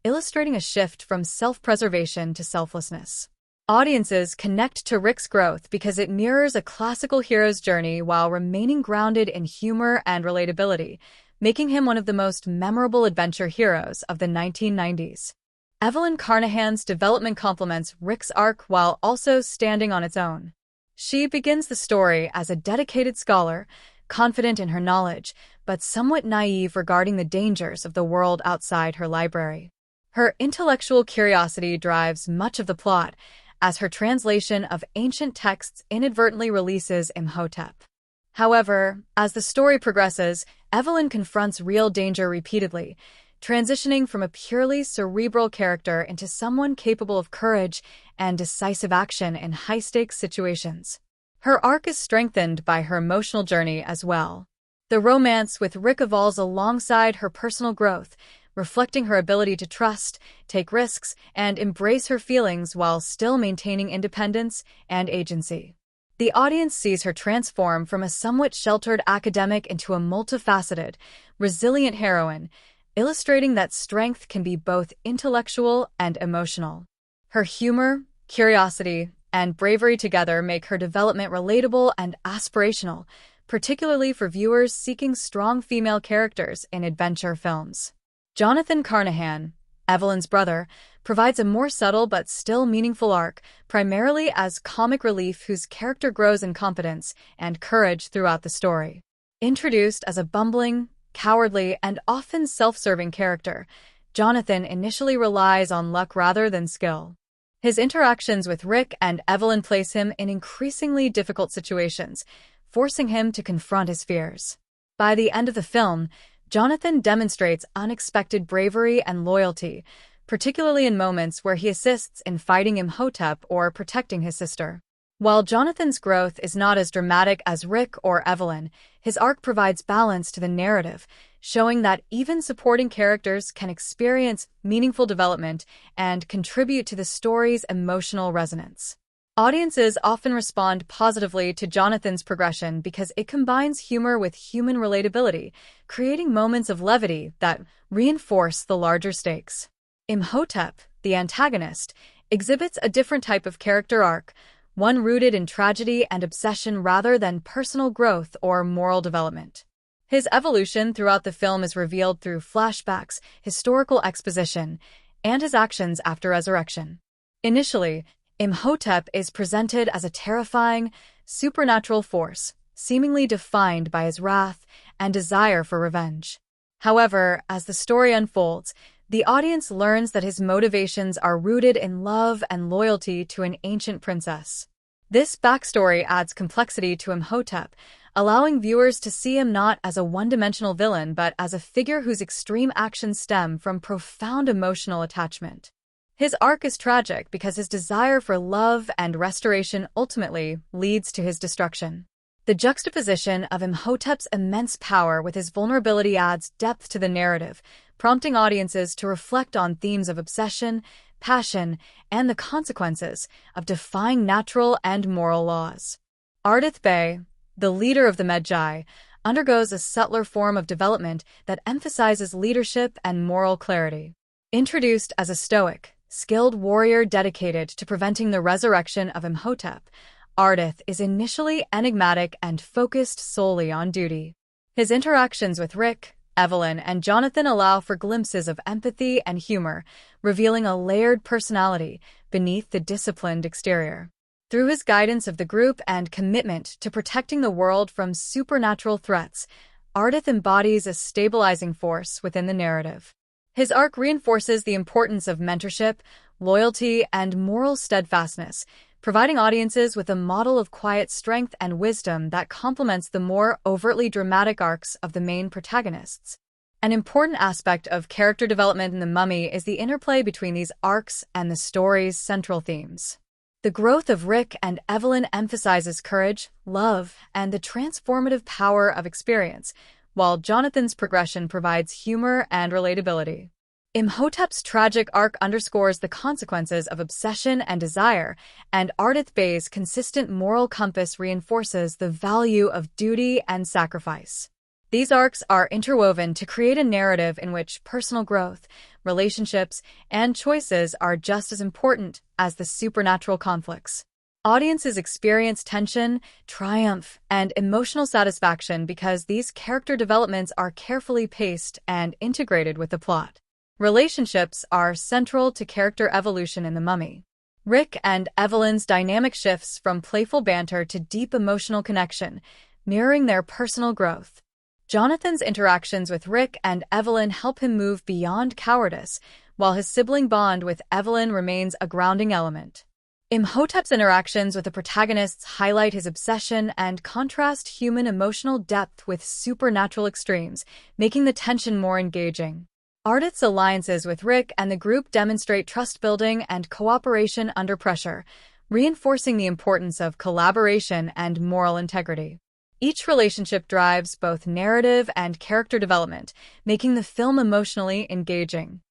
illustrating a shift from self-preservation to selflessness. Audiences connect to Rick's growth because it mirrors a classical hero's journey while remaining grounded in humor and relatability, making him one of the most memorable adventure heroes of the 1990s. Evelyn Carnahan's development complements Rick's arc while also standing on its own. She begins the story as a dedicated scholar, confident in her knowledge, but somewhat naive regarding the dangers of the world outside her library. Her intellectual curiosity drives much of the plot, as her translation of ancient texts inadvertently releases Imhotep. However, as the story progresses, Evelyn confronts real danger repeatedly, transitioning from a purely cerebral character into someone capable of courage and decisive action in high-stakes situations. Her arc is strengthened by her emotional journey as well. The romance with Rick evolves alongside her personal growth, reflecting her ability to trust, take risks, and embrace her feelings while still maintaining independence and agency. The audience sees her transform from a somewhat sheltered academic into a multifaceted, resilient heroine, illustrating that strength can be both intellectual and emotional. Her humor, curiosity, and bravery together make her development relatable and aspirational, particularly for viewers seeking strong female characters in adventure films. Jonathan Carnahan, Evelyn's brother, provides a more subtle but still meaningful arc, primarily as comic relief whose character grows in competence and courage throughout the story. Introduced as a bumbling, cowardly, and often self-serving character, Jonathan initially relies on luck rather than skill. His interactions with Rick and Evelyn place him in increasingly difficult situations, forcing him to confront his fears. By the end of the film, Jonathan demonstrates unexpected bravery and loyalty, particularly in moments where he assists in fighting Imhotep or protecting his sister. While Jonathan's growth is not as dramatic as Rick or Evelyn, his arc provides balance to the narrative, showing that even supporting characters can experience meaningful development and contribute to the story's emotional resonance. Audiences often respond positively to Jonathan's progression because it combines humor with human relatability, creating moments of levity that reinforce the larger stakes. Imhotep, the antagonist, exhibits a different type of character arc, one rooted in tragedy and obsession rather than personal growth or moral development. His evolution throughout the film is revealed through flashbacks, historical exposition, and his actions after resurrection. Initially, Imhotep is presented as a terrifying, supernatural force, seemingly defined by his wrath and desire for revenge. However, as the story unfolds, the audience learns that his motivations are rooted in love and loyalty to an ancient princess. This backstory adds complexity to Imhotep, allowing viewers to see him not as a one-dimensional villain but as a figure whose extreme actions stem from profound emotional attachment. His arc is tragic because his desire for love and restoration ultimately leads to his destruction. The juxtaposition of Imhotep's immense power with his vulnerability adds depth to the narrative, prompting audiences to reflect on themes of obsession, passion, and the consequences of defying natural and moral laws. Ardith Bey, the leader of the Medjai, undergoes a subtler form of development that emphasizes leadership and moral clarity. Introduced as a stoic, skilled warrior dedicated to preventing the resurrection of Imhotep, Ardith is initially enigmatic and focused solely on duty. His interactions with Rick, Evelyn, and Jonathan allow for glimpses of empathy and humor, revealing a layered personality beneath the disciplined exterior. Through his guidance of the group and commitment to protecting the world from supernatural threats, Ardith embodies a stabilizing force within the narrative. His arc reinforces the importance of mentorship, loyalty, and moral steadfastness, providing audiences with a model of quiet strength and wisdom that complements the more overtly dramatic arcs of the main protagonists. An important aspect of character development in The Mummy is the interplay between these arcs and the story's central themes. The growth of Rick and Evelyn emphasizes courage, love, and the transformative power of experience, while Jonathan's progression provides humor and relatability. Imhotep's tragic arc underscores the consequences of obsession and desire, and Ardith Bey's consistent moral compass reinforces the value of duty and sacrifice. These arcs are interwoven to create a narrative in which personal growth, relationships, and choices are just as important as the supernatural conflicts. Audiences experience tension, triumph, and emotional satisfaction because these character developments are carefully paced and integrated with the plot. Relationships are central to character evolution in The Mummy. Rick and Evelyn's dynamic shifts from playful banter to deep emotional connection, mirroring their personal growth. Jonathan's interactions with Rick and Evelyn help him move beyond cowardice, while his sibling bond with Evelyn remains a grounding element. Imhotep's interactions with the protagonists highlight his obsession and contrast human emotional depth with supernatural extremes, making the tension more engaging. Ardith's alliances with Rick and the group demonstrate trust-building and cooperation under pressure, reinforcing the importance of collaboration and moral integrity. Each relationship drives both narrative and character development, making the film emotionally engaging.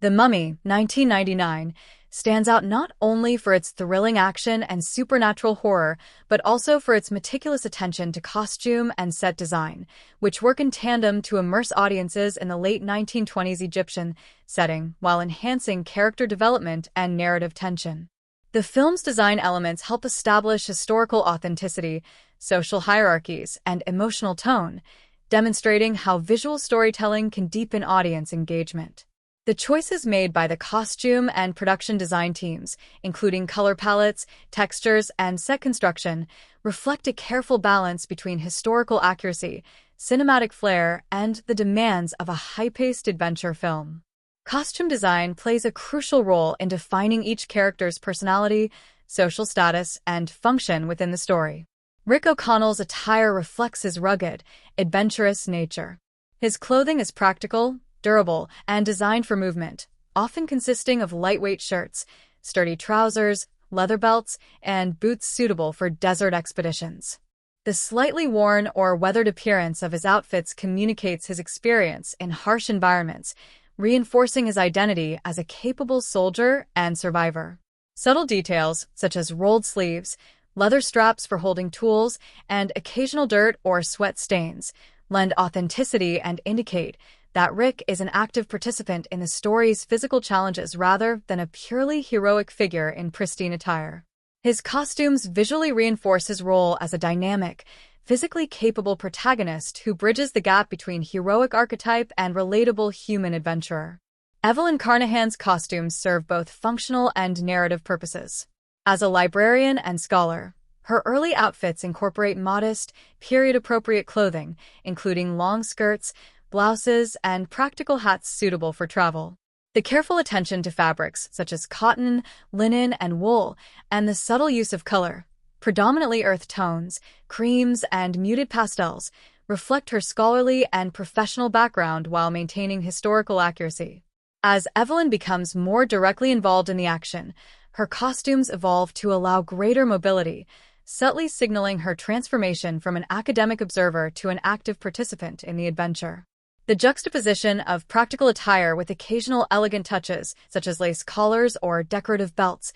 The Mummy, 1999, stands out not only for its thrilling action and supernatural horror, but also for its meticulous attention to costume and set design, which work in tandem to immerse audiences in the late 1920s Egyptian setting while enhancing character development and narrative tension. The film's design elements help establish historical authenticity, social hierarchies, and emotional tone, demonstrating how visual storytelling can deepen audience engagement. The choices made by the costume and production design teams, including color palettes, textures, and set construction, reflect a careful balance between historical accuracy, cinematic flair, and the demands of a high-paced adventure film. Costume design plays a crucial role in defining each character's personality, social status, and function within the story. Rick O'Connell's attire reflects his rugged, adventurous nature. His clothing is practical, durable, and designed for movement, often consisting of lightweight shirts, sturdy trousers, leather belts, and boots suitable for desert expeditions. The slightly worn or weathered appearance of his outfits communicates his experience in harsh environments, reinforcing his identity as a capable soldier and survivor. Subtle details, such as rolled sleeves, leather straps for holding tools, and occasional dirt or sweat stains, lend authenticity and indicate that Rick is an active participant in the story's physical challenges rather than a purely heroic figure in pristine attire. His costumes visually reinforce his role as a dynamic, physically capable protagonist who bridges the gap between heroic archetype and relatable human adventurer. Evelyn Carnahan's costumes serve both functional and narrative purposes. As a librarian and scholar, her early outfits incorporate modest, period-appropriate clothing, including long skirts, blouses, and practical hats suitable for travel. The careful attention to fabrics such as cotton, linen, and wool, and the subtle use of color, predominantly earth tones, creams, and muted pastels, reflect her scholarly and professional background while maintaining historical accuracy. As Evelyn becomes more directly involved in the action, her costumes evolve to allow greater mobility, subtly signaling her transformation from an academic observer to an active participant in the adventure. The juxtaposition of practical attire with occasional elegant touches, such as lace collars or decorative belts,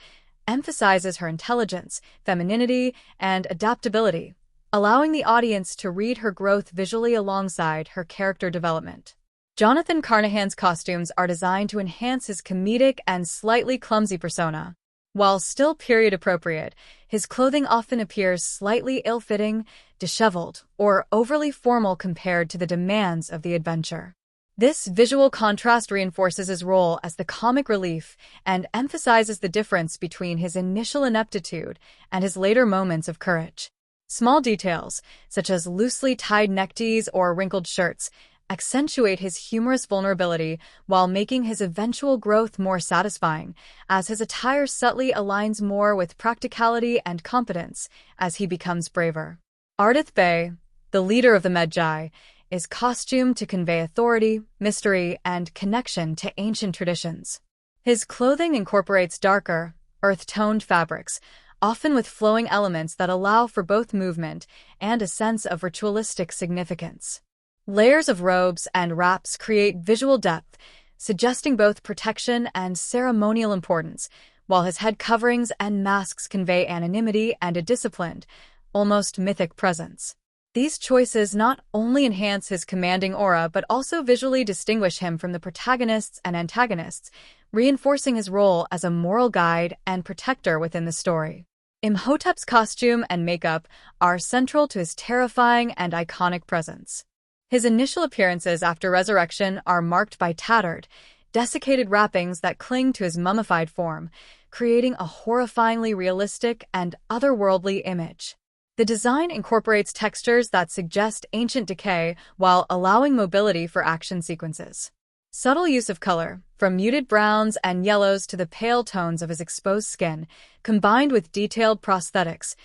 emphasizes her intelligence, femininity, and adaptability, allowing the audience to read her growth visually alongside her character development. Jonathan Carnahan's costumes are designed to enhance his comedic and slightly clumsy persona. While still period-appropriate, his clothing often appears slightly ill-fitting, disheveled, or overly formal compared to the demands of the adventure. This visual contrast reinforces his role as the comic relief and emphasizes the difference between his initial ineptitude and his later moments of courage. Small details, such as loosely tied neckties or wrinkled shirts, accentuate his humorous vulnerability while making his eventual growth more satisfying, as his attire subtly aligns more with practicality and competence as he becomes braver. Ardith Bey, the leader of the Medjai, is costumed to convey authority, mystery, and connection to ancient traditions. His clothing incorporates darker, earth-toned fabrics, often with flowing elements that allow for both movement and a sense of ritualistic significance. Layers of robes and wraps create visual depth, suggesting both protection and ceremonial importance, while his head coverings and masks convey anonymity and a disciplined, almost mythic presence. These choices not only enhance his commanding aura but also visually distinguish him from the protagonists and antagonists, reinforcing his role as a moral guide and protector within the story. Imhotep's costume and makeup are central to his terrifying and iconic presence. His initial appearances after resurrection are marked by tattered, desiccated wrappings that cling to his mummified form, creating a horrifyingly realistic and otherworldly image. The design incorporates textures that suggest ancient decay while allowing mobility for action sequences. Subtle use of color, from muted browns and yellows to the pale tones of his exposed skin, combined with detailed prosthetics,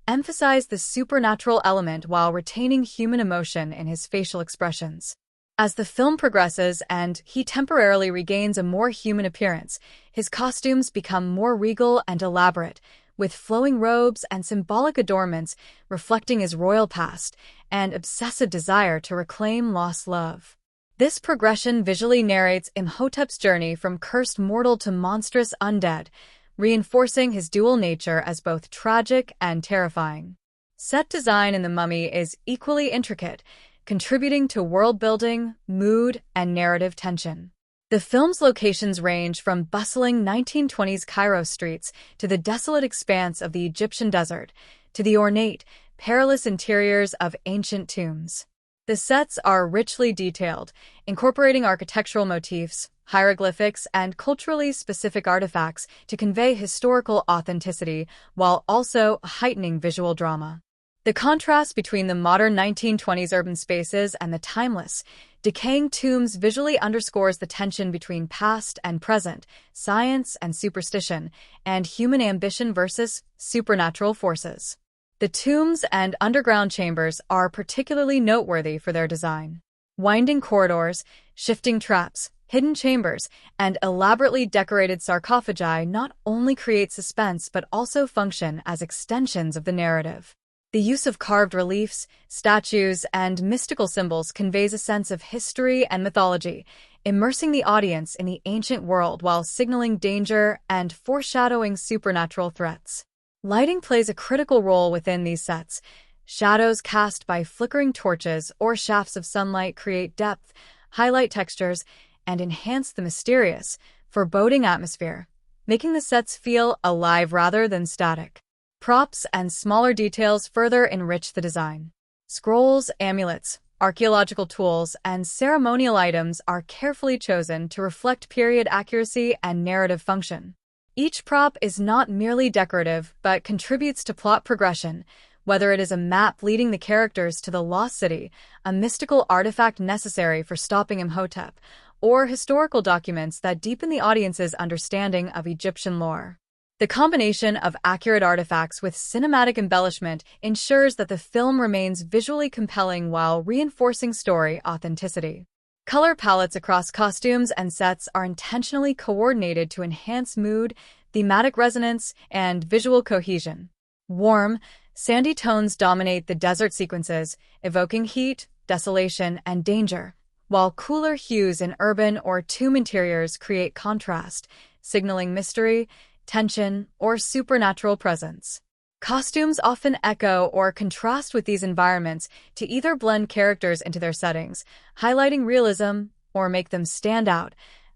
emphasize the supernatural element while retaining human emotion in his facial expressions. As the film progresses and he temporarily regains a more human appearance, his costumes become more regal and elaborate, with flowing robes and symbolic adornments reflecting his royal past and obsessive desire to reclaim lost love. This progression visually narrates Imhotep's journey from cursed mortal to monstrous undead, reinforcing his dual nature as both tragic and terrifying. Set design in The Mummy is equally intricate, contributing to world-building, mood, and narrative tension. The film's locations range from bustling 1920s Cairo streets to the desolate expanse of the Egyptian desert, to the ornate, perilous interiors of ancient tombs. The sets are richly detailed, incorporating architectural motifs, hieroglyphics, and culturally specific artifacts to convey historical authenticity while also heightening visual drama. The contrast between the modern 1920s urban spaces and the timeless, decaying tombs visually underscores the tension between past and present, science and superstition, and human ambition versus supernatural forces. The tombs and underground chambers are particularly noteworthy for their design. Winding corridors, shifting traps, hidden chambers, and elaborately decorated sarcophagi not only create suspense but also function as extensions of the narrative. The use of carved reliefs, statues, and mystical symbols conveys a sense of history and mythology, immersing the audience in the ancient world while signaling danger and foreshadowing supernatural threats. Lighting plays a critical role within these sets. Shadows cast by flickering torches or shafts of sunlight create depth, highlight textures, and enhance the mysterious, foreboding atmosphere, making the sets feel alive rather than static. Props and smaller details further enrich the design. Scrolls, amulets, archaeological tools, and ceremonial items are carefully chosen to reflect period accuracy and narrative function. Each prop is not merely decorative but contributes to plot progression, whether it is a map leading the characters to the lost city, a mystical artifact necessary for stopping Imhotep, or historical documents that deepen the audience's understanding of Egyptian lore. The combination of accurate artifacts with cinematic embellishment ensures that the film remains visually compelling while reinforcing story authenticity. Color palettes across costumes and sets are intentionally coordinated to enhance mood, thematic resonance, and visual cohesion. Warm, sandy tones dominate the desert sequences, evoking heat, desolation, and danger, while cooler hues in urban or tomb interiors create contrast, signaling mystery, tension, or supernatural presence. Costumes often echo or contrast with these environments to either blend characters into their settings, highlighting realism, or make them stand out,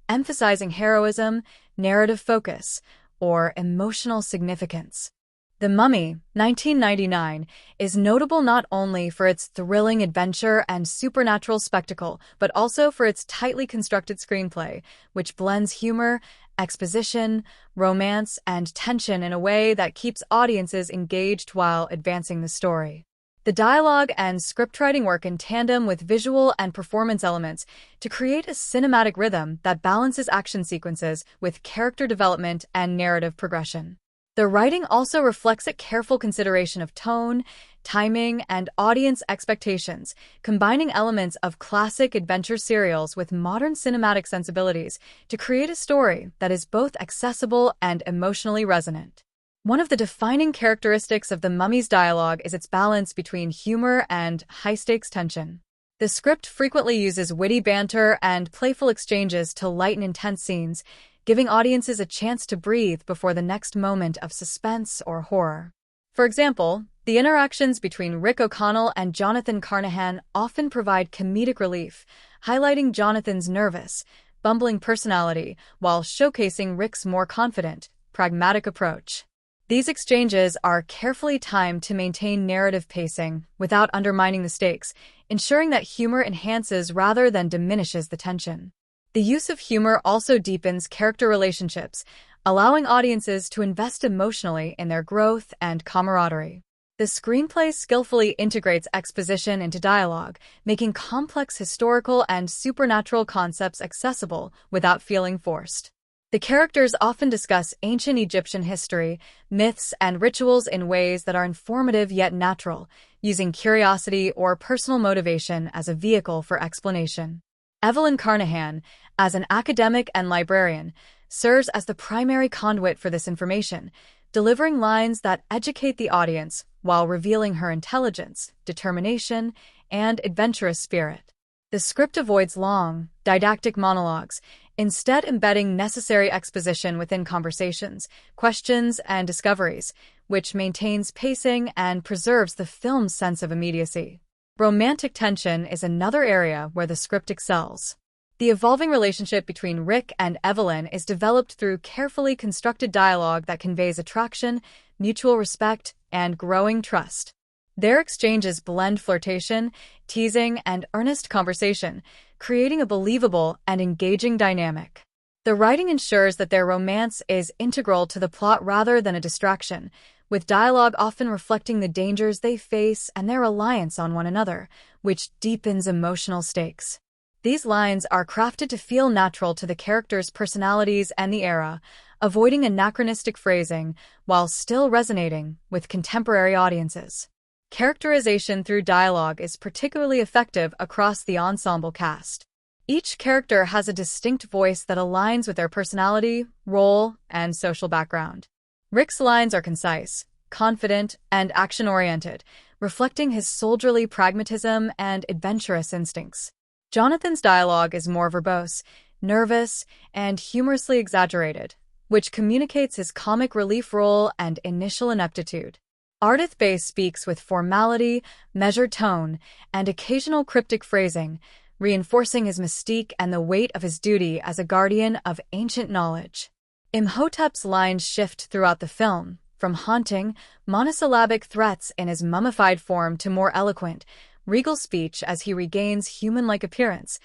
emphasizing heroism, narrative focus, or emotional significance. The Mummy, 1999, is notable not only for its thrilling adventure and supernatural spectacle, but also for its tightly constructed screenplay, which blends humor, exposition, romance, and tension in a way that keeps audiences engaged while advancing the story. The dialogue and scriptwriting work in tandem with visual and performance elements to create a cinematic rhythm that balances action sequences with character development and narrative progression. The writing also reflects a careful consideration of tone, timing, and audience expectations, combining elements of classic adventure serials with modern cinematic sensibilities to create a story that is both accessible and emotionally resonant. One of the defining characteristics of The Mummy's dialogue is its balance between humor and high-stakes tension. The script frequently uses witty banter and playful exchanges to lighten intense scenes, giving audiences a chance to breathe before the next moment of suspense or horror. For example, The interactions between Rick O'Connell and Jonathan Carnahan often provide comedic relief, highlighting Jonathan's nervous, bumbling personality while showcasing Rick's more confident, pragmatic approach. These exchanges are carefully timed to maintain narrative pacing without undermining the stakes, ensuring that humor enhances rather than diminishes the tension. The use of humor also deepens character relationships, allowing audiences to invest emotionally in their growth and camaraderie. The screenplay skillfully integrates exposition into dialogue, making complex historical and supernatural concepts accessible without feeling forced. The characters often discuss ancient Egyptian history, myths, and rituals in ways that are informative yet natural, using curiosity or personal motivation as a vehicle for explanation. Evelyn Carnahan, as an academic and librarian, serves as the primary conduit for this information, delivering lines that educate the audience while revealing her intelligence, determination, and adventurous spirit. The script avoids long, didactic monologues, instead embedding necessary exposition within conversations, questions, and discoveries, which maintains pacing and preserves the film's sense of immediacy. Romantic tension is another area where the script excels. The evolving relationship between Rick and Evelyn is developed through carefully constructed dialogue that conveys attraction, mutual respect, and growing trust. Their exchanges blend flirtation, teasing, and earnest conversation, creating a believable and engaging dynamic. The writing ensures that their romance is integral to the plot rather than a distraction, with dialogue often reflecting the dangers they face and their reliance on one another, which deepens emotional stakes. These lines are crafted to feel natural to the characters' personalities and the era, avoiding anachronistic phrasing while still resonating with contemporary audiences. Characterization through dialogue is particularly effective across the ensemble cast. Each character has a distinct voice that aligns with their personality, role, and social background. Rick's lines are concise, confident, and action-oriented, reflecting his soldierly pragmatism and adventurous instincts. Jonathan's dialogue is more verbose, nervous, and humorously exaggerated, which communicates his comic relief role and initial ineptitude. Weisz speaks with formality, measured tone, and occasional cryptic phrasing, reinforcing his mystique and the weight of his duty as a guardian of ancient knowledge. Imhotep's lines shift throughout the film, from haunting, monosyllabic threats in his mummified form to more eloquent, regal speech as he regains human-like appearance,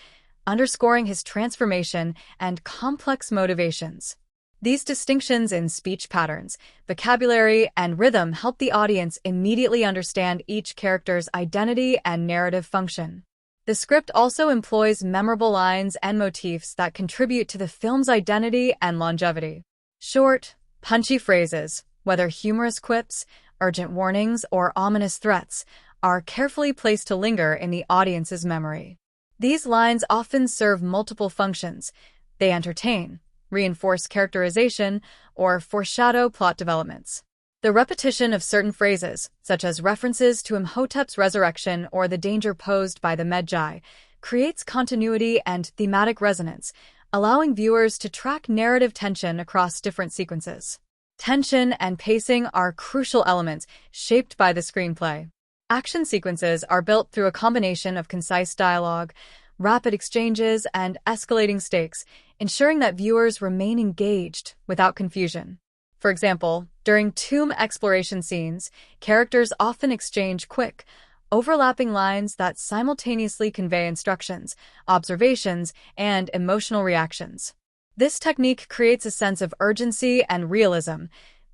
underscoring his transformation and complex motivations. These distinctions in speech patterns, vocabulary, and rhythm help the audience immediately understand each character's identity and narrative function. The script also employs memorable lines and motifs that contribute to the film's identity and longevity. Short, punchy phrases, whether humorous quips, urgent warnings, or ominous threats, are carefully placed to linger in the audience's memory. These lines often serve multiple functions. They entertain, reinforce characterization, or foreshadow plot developments. The repetition of certain phrases, such as references to Imhotep's resurrection or the danger posed by the Magi, creates continuity and thematic resonance, allowing viewers to track narrative tension across different sequences. Tension and pacing are crucial elements shaped by the screenplay. Action sequences are built through a combination of concise dialogue, rapid exchanges, and escalating stakes, ensuring that viewers remain engaged without confusion. For example, during tomb exploration scenes, characters often exchange quick, overlapping lines that simultaneously convey instructions, observations, and emotional reactions. This technique creates a sense of urgency and realism,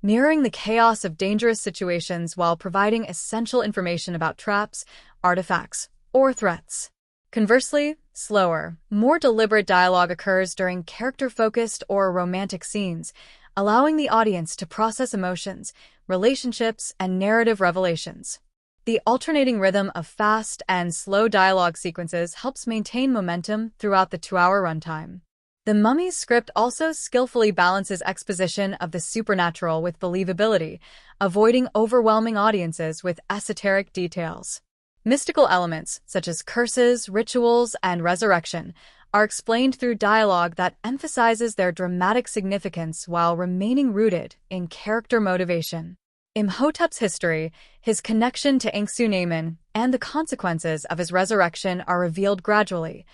mirroring the chaos of dangerous situations while providing essential information about traps, artifacts, or threats. Conversely, slower, more deliberate dialogue occurs during character-focused or romantic scenes, allowing the audience to process emotions, relationships, and narrative revelations. The alternating rhythm of fast and slow dialogue sequences helps maintain momentum throughout the 2-hour runtime. The Mummy's script also skillfully balances exposition of the supernatural with believability, avoiding overwhelming audiences with esoteric details. Mystical elements, such as curses, rituals, and resurrection, are explained through dialogue that emphasizes their dramatic significance while remaining rooted in character motivation. Imhotep's history, his connection to Enkhsu-Naaman, and the consequences of his resurrection are revealed gradually,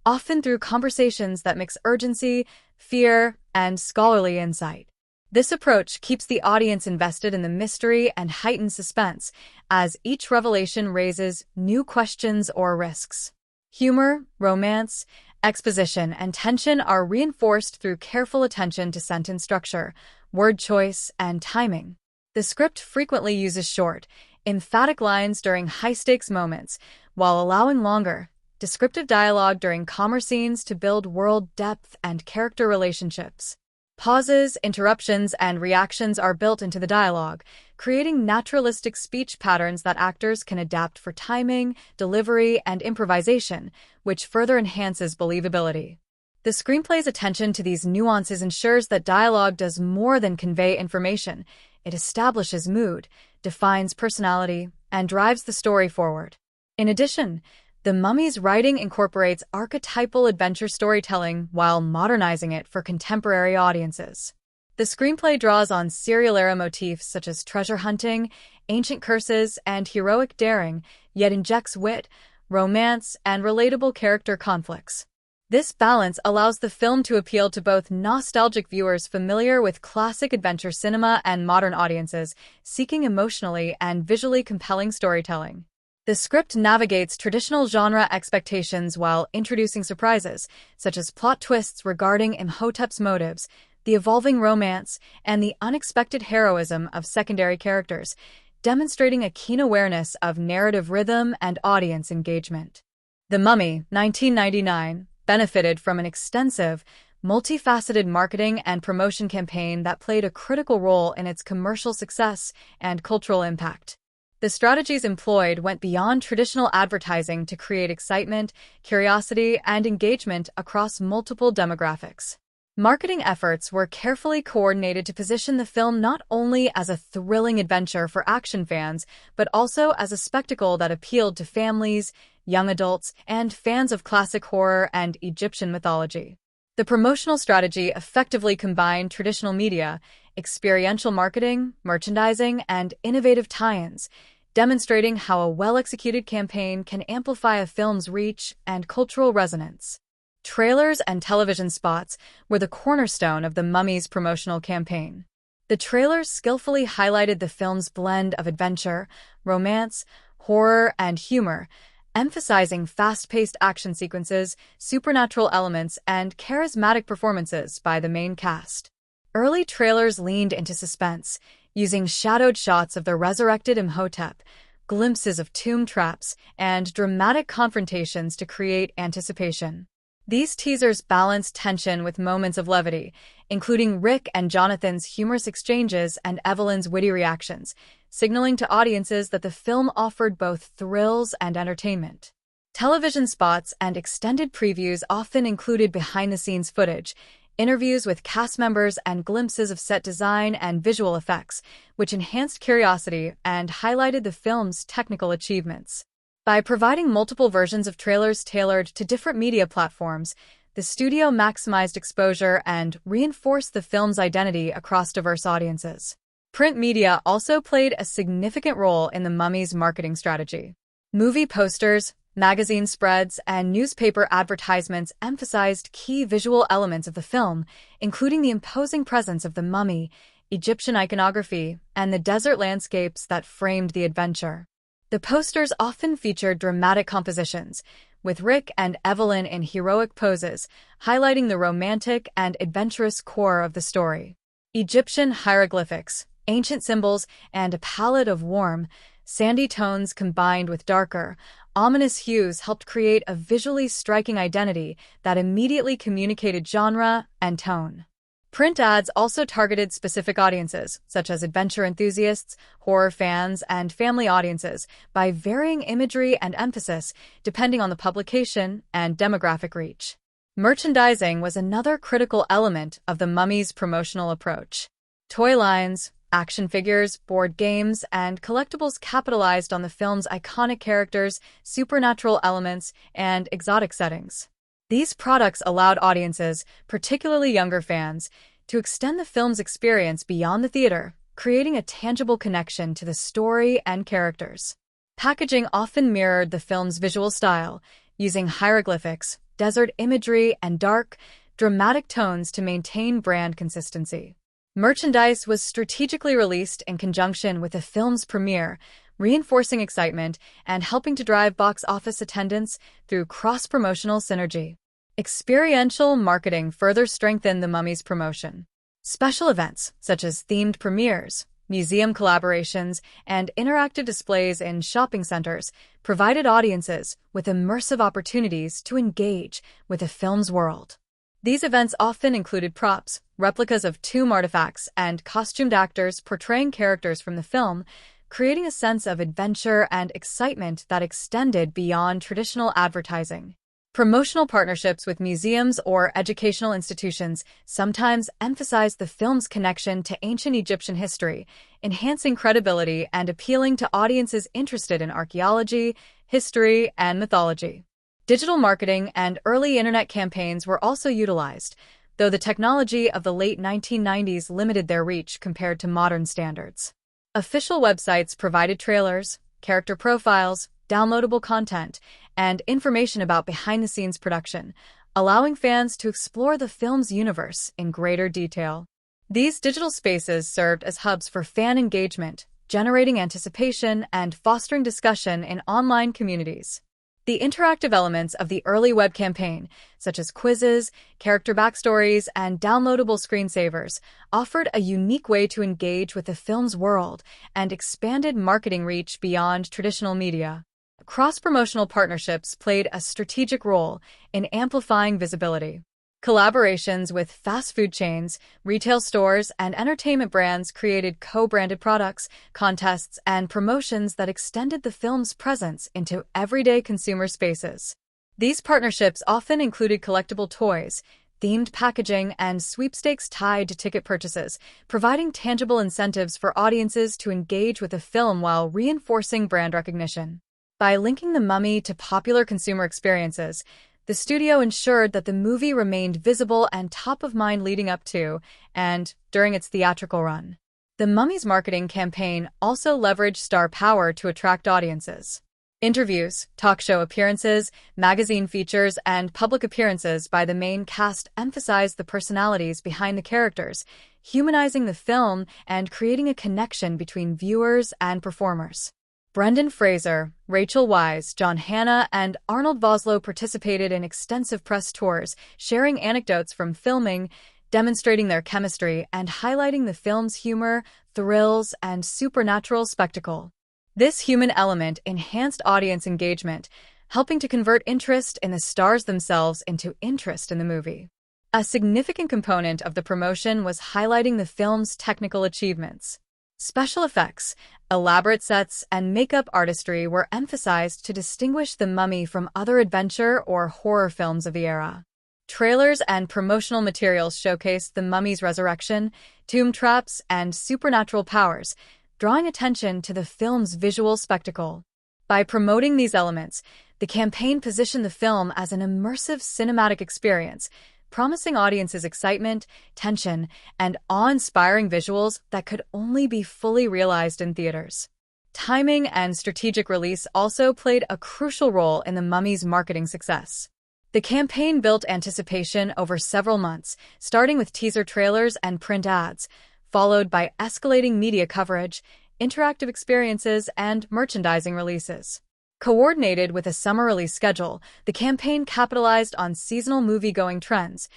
often through conversations that mix urgency, fear, and scholarly insight. This approach keeps the audience invested in the mystery and heightens suspense, as each revelation raises new questions or risks. Humor, romance, exposition, and tension are reinforced through careful attention to sentence structure, word choice, and timing. The script frequently uses short, emphatic lines during high-stakes moments, while allowing longer, descriptive dialogue during calmer scenes to build world depth and character relationships. Pauses, interruptions, and reactions are built into the dialogue, creating naturalistic speech patterns that actors can adapt for timing, delivery, and improvisation, which further enhances believability. The screenplay's attention to these nuances ensures that dialogue does more than convey information. It establishes mood, defines personality, and drives the story forward. In addition, The Mummy's writing incorporates archetypal adventure storytelling while modernizing it for contemporary audiences. The screenplay draws on serial-era motifs such as treasure hunting, ancient curses, and heroic daring, yet injects wit, romance, and relatable character conflicts. This balance allows the film to appeal to both nostalgic viewers familiar with classic adventure cinema and modern audiences seeking emotionally and visually compelling storytelling. The script navigates traditional genre expectations while introducing surprises, such as plot twists regarding Imhotep's motives, the evolving romance, and the unexpected heroism of secondary characters, demonstrating a keen awareness of narrative rhythm and audience engagement. The Mummy, 1999, benefited from an extensive, multifaceted marketing and promotion campaign that played a critical role in its commercial success and cultural impact. The strategies employed went beyond traditional advertising to create excitement, curiosity, and engagement across multiple demographics. Marketing efforts were carefully coordinated to position the film not only as a thrilling adventure for action fans, but also as a spectacle that appealed to families, young adults, and fans of classic horror and Egyptian mythology. The promotional strategy effectively combined traditional media, experiential marketing, merchandising, and innovative tie-ins, demonstrating how a well-executed campaign can amplify a film's reach and cultural resonance. Trailers and television spots were the cornerstone of The Mummy's promotional campaign. The trailers skillfully highlighted the film's blend of adventure, romance, horror, and humor, emphasizing fast-paced action sequences, supernatural elements, and charismatic performances by the main cast. Early trailers leaned into suspense, using shadowed shots of the resurrected Imhotep, glimpses of tomb traps, and dramatic confrontations to create anticipation. These teasers balanced tension with moments of levity, including Rick and Jonathan's humorous exchanges and Evelyn's witty reactions, signaling to audiences that the film offered both thrills and entertainment. Television spots and extended previews often included behind-the-scenes footage, interviews with cast members, and glimpses of set design and visual effects, which enhanced curiosity and highlighted the film's technical achievements. By providing multiple versions of trailers tailored to different media platforms, the studio maximized exposure and reinforced the film's identity across diverse audiences. Print media also played a significant role in The Mummy's marketing strategy. Movie posters, magazine spreads, and newspaper advertisements emphasized key visual elements of the film, including the imposing presence of the mummy, Egyptian iconography, and the desert landscapes that framed the adventure. The posters often featured dramatic compositions, with Rick and Evelyn in heroic poses, highlighting the romantic and adventurous core of the story. Egyptian hieroglyphics, ancient symbols, and a palette of warm, sandy tones combined with darker, ominous hues helped create a visually striking identity that immediately communicated genre and tone. Print ads also targeted specific audiences, such as adventure enthusiasts, horror fans, and family audiences, by varying imagery and emphasis depending on the publication and demographic reach. Merchandising was another critical element of The Mummy's promotional approach. Toy lines, action figures, board games, and collectibles capitalized on the film's iconic characters, supernatural elements, and exotic settings. These products allowed audiences, particularly younger fans, to extend the film's experience beyond the theater, creating a tangible connection to the story and characters. Packaging often mirrored the film's visual style, using hieroglyphics, desert imagery, and dark, dramatic tones to maintain brand consistency. Merchandise was strategically released in conjunction with the film's premiere, reinforcing excitement and helping to drive box office attendance through cross-promotional synergy. Experiential marketing further strengthened The Mummy's promotion. Special events, such as themed premieres, museum collaborations, and interactive displays in shopping centers, provided audiences with immersive opportunities to engage with the film's world. These events often included props, replicas of tomb artifacts, and costumed actors portraying characters from the film, creating a sense of adventure and excitement that extended beyond traditional advertising. Promotional partnerships with museums or educational institutions sometimes emphasize the film's connection to ancient Egyptian history, enhancing credibility and appealing to audiences interested in archaeology, history, and mythology. Digital marketing and early internet campaigns were also utilized, though the technology of the late 1990s limited their reach compared to modern standards. Official websites provided trailers, character profiles, downloadable content, and information about behind-the-scenes production, allowing fans to explore the film's universe in greater detail. These digital spaces served as hubs for fan engagement, generating anticipation and fostering discussion in online communities. The interactive elements of the early web campaign, such as quizzes, character backstories, and downloadable screensavers, offered a unique way to engage with the film's world and expanded marketing reach beyond traditional media. Cross-promotional partnerships played a strategic role in amplifying visibility. Collaborations with fast food chains, retail stores, and entertainment brands created co-branded products, contests, and promotions that extended the film's presence into everyday consumer spaces. These partnerships often included collectible toys, themed packaging, and sweepstakes tied to ticket purchases, providing tangible incentives for audiences to engage with the film while reinforcing brand recognition. By linking The Mummy to popular consumer experiences, the studio ensured that the movie remained visible and top of mind leading up to and during its theatrical run. The Mummy's marketing campaign also leveraged star power to attract audiences. Interviews, talk show appearances, magazine features, and public appearances by the main cast emphasized the personalities behind the characters, humanizing the film and creating a connection between viewers and performers. Brendan Fraser, Rachel Weisz, John Hannah, and Arnold Vosloo participated in extensive press tours, sharing anecdotes from filming, demonstrating their chemistry, and highlighting the film's humor, thrills, and supernatural spectacle. This human element enhanced audience engagement, helping to convert interest in the stars themselves into interest in the movie. A significant component of the promotion was highlighting the film's technical achievements. Special effects, elaborate sets, and makeup artistry were emphasized to distinguish The Mummy from other adventure or horror films of the era. Trailers and promotional materials showcased the mummy's resurrection, tomb traps, and supernatural powers, drawing attention to the film's visual spectacle. By promoting these elements, the campaign positioned the film as an immersive cinematic experience, promising audiences excitement, tension, and awe-inspiring visuals that could only be fully realized in theaters. Timing and strategic release also played a crucial role in The Mummy's marketing success. The campaign built anticipation over several months, starting with teaser trailers and print ads, followed by escalating media coverage, interactive experiences, and merchandising releases. Coordinated with a summer release schedule, the campaign capitalized on seasonal movie-going trends,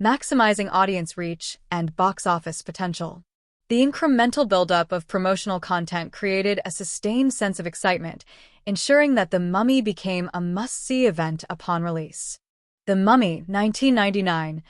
maximizing audience reach and box office potential. The incremental buildup of promotional content created a sustained sense of excitement, ensuring that The Mummy became a must-see event upon release. The Mummy, 1999,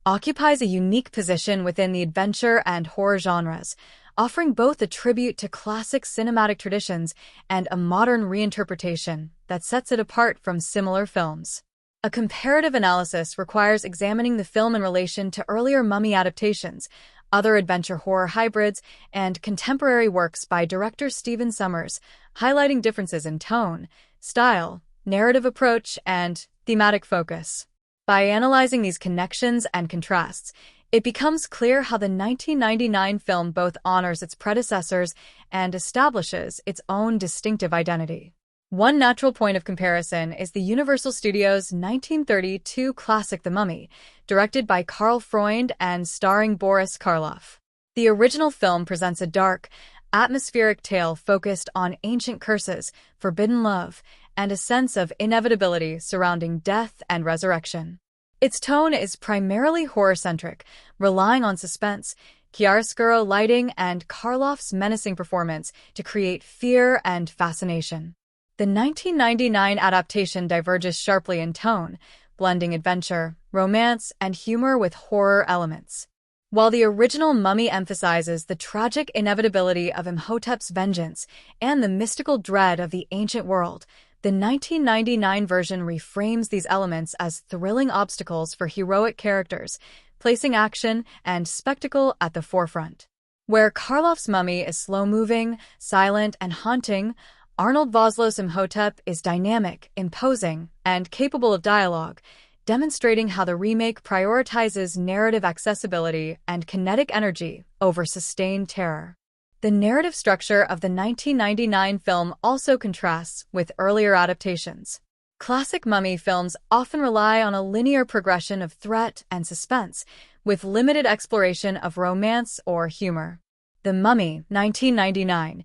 occupies a unique position within the adventure and horror genres, offering both a tribute to classic cinematic traditions and a modern reinterpretation that sets it apart from similar films. A comparative analysis requires examining the film in relation to earlier Mummy adaptations, other adventure horror hybrids, and contemporary works by director Stephen Sommers, highlighting differences in tone, style, narrative approach, and thematic focus. By analyzing these connections and contrasts, it becomes clear how the 1999 film both honors its predecessors and establishes its own distinctive identity. One natural point of comparison is the Universal Studios' 1932 classic The Mummy, directed by Karl Freund and starring Boris Karloff. The original film presents a dark, atmospheric tale focused on ancient curses, forbidden love, and a sense of inevitability surrounding death and resurrection. Its tone is primarily horror-centric, relying on suspense, chiaroscuro lighting, and Karloff's menacing performance to create fear and fascination. The 1999 adaptation diverges sharply in tone, blending adventure, romance, and humor with horror elements. While the original Mummy emphasizes the tragic inevitability of Imhotep's vengeance and the mystical dread of the ancient world, the 1999 version reframes these elements as thrilling obstacles for heroic characters, placing action and spectacle at the forefront. Where Karloff's Mummy is slow-moving, silent, and haunting, Arnold Vosloo's Imhotep is dynamic, imposing, and capable of dialogue, demonstrating how the remake prioritizes narrative accessibility and kinetic energy over sustained terror. The narrative structure of the 1999 film also contrasts with earlier adaptations. Classic Mummy films often rely on a linear progression of threat and suspense, with limited exploration of romance or humor. The Mummy, 1999,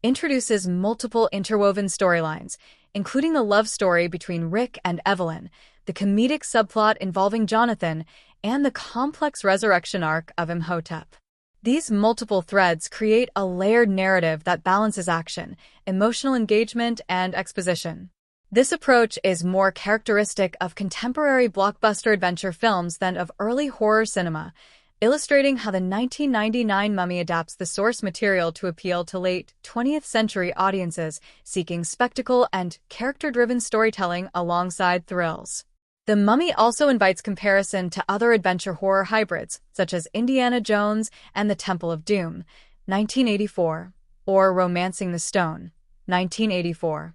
introduces multiple interwoven storylines, including the love story between Rick and Evelyn, the comedic subplot involving Jonathan, and the complex resurrection arc of Imhotep. These multiple threads create a layered narrative that balances action, emotional engagement, and exposition. This approach is more characteristic of contemporary blockbuster adventure films than of early horror cinema, illustrating how the 1999 Mummy adapts the source material to appeal to late 20th century audiences seeking spectacle and character-driven storytelling alongside thrills. The Mummy also invites comparison to other adventure horror hybrids, such as Indiana Jones and the Temple of Doom, 1984, or Romancing the Stone, 1984.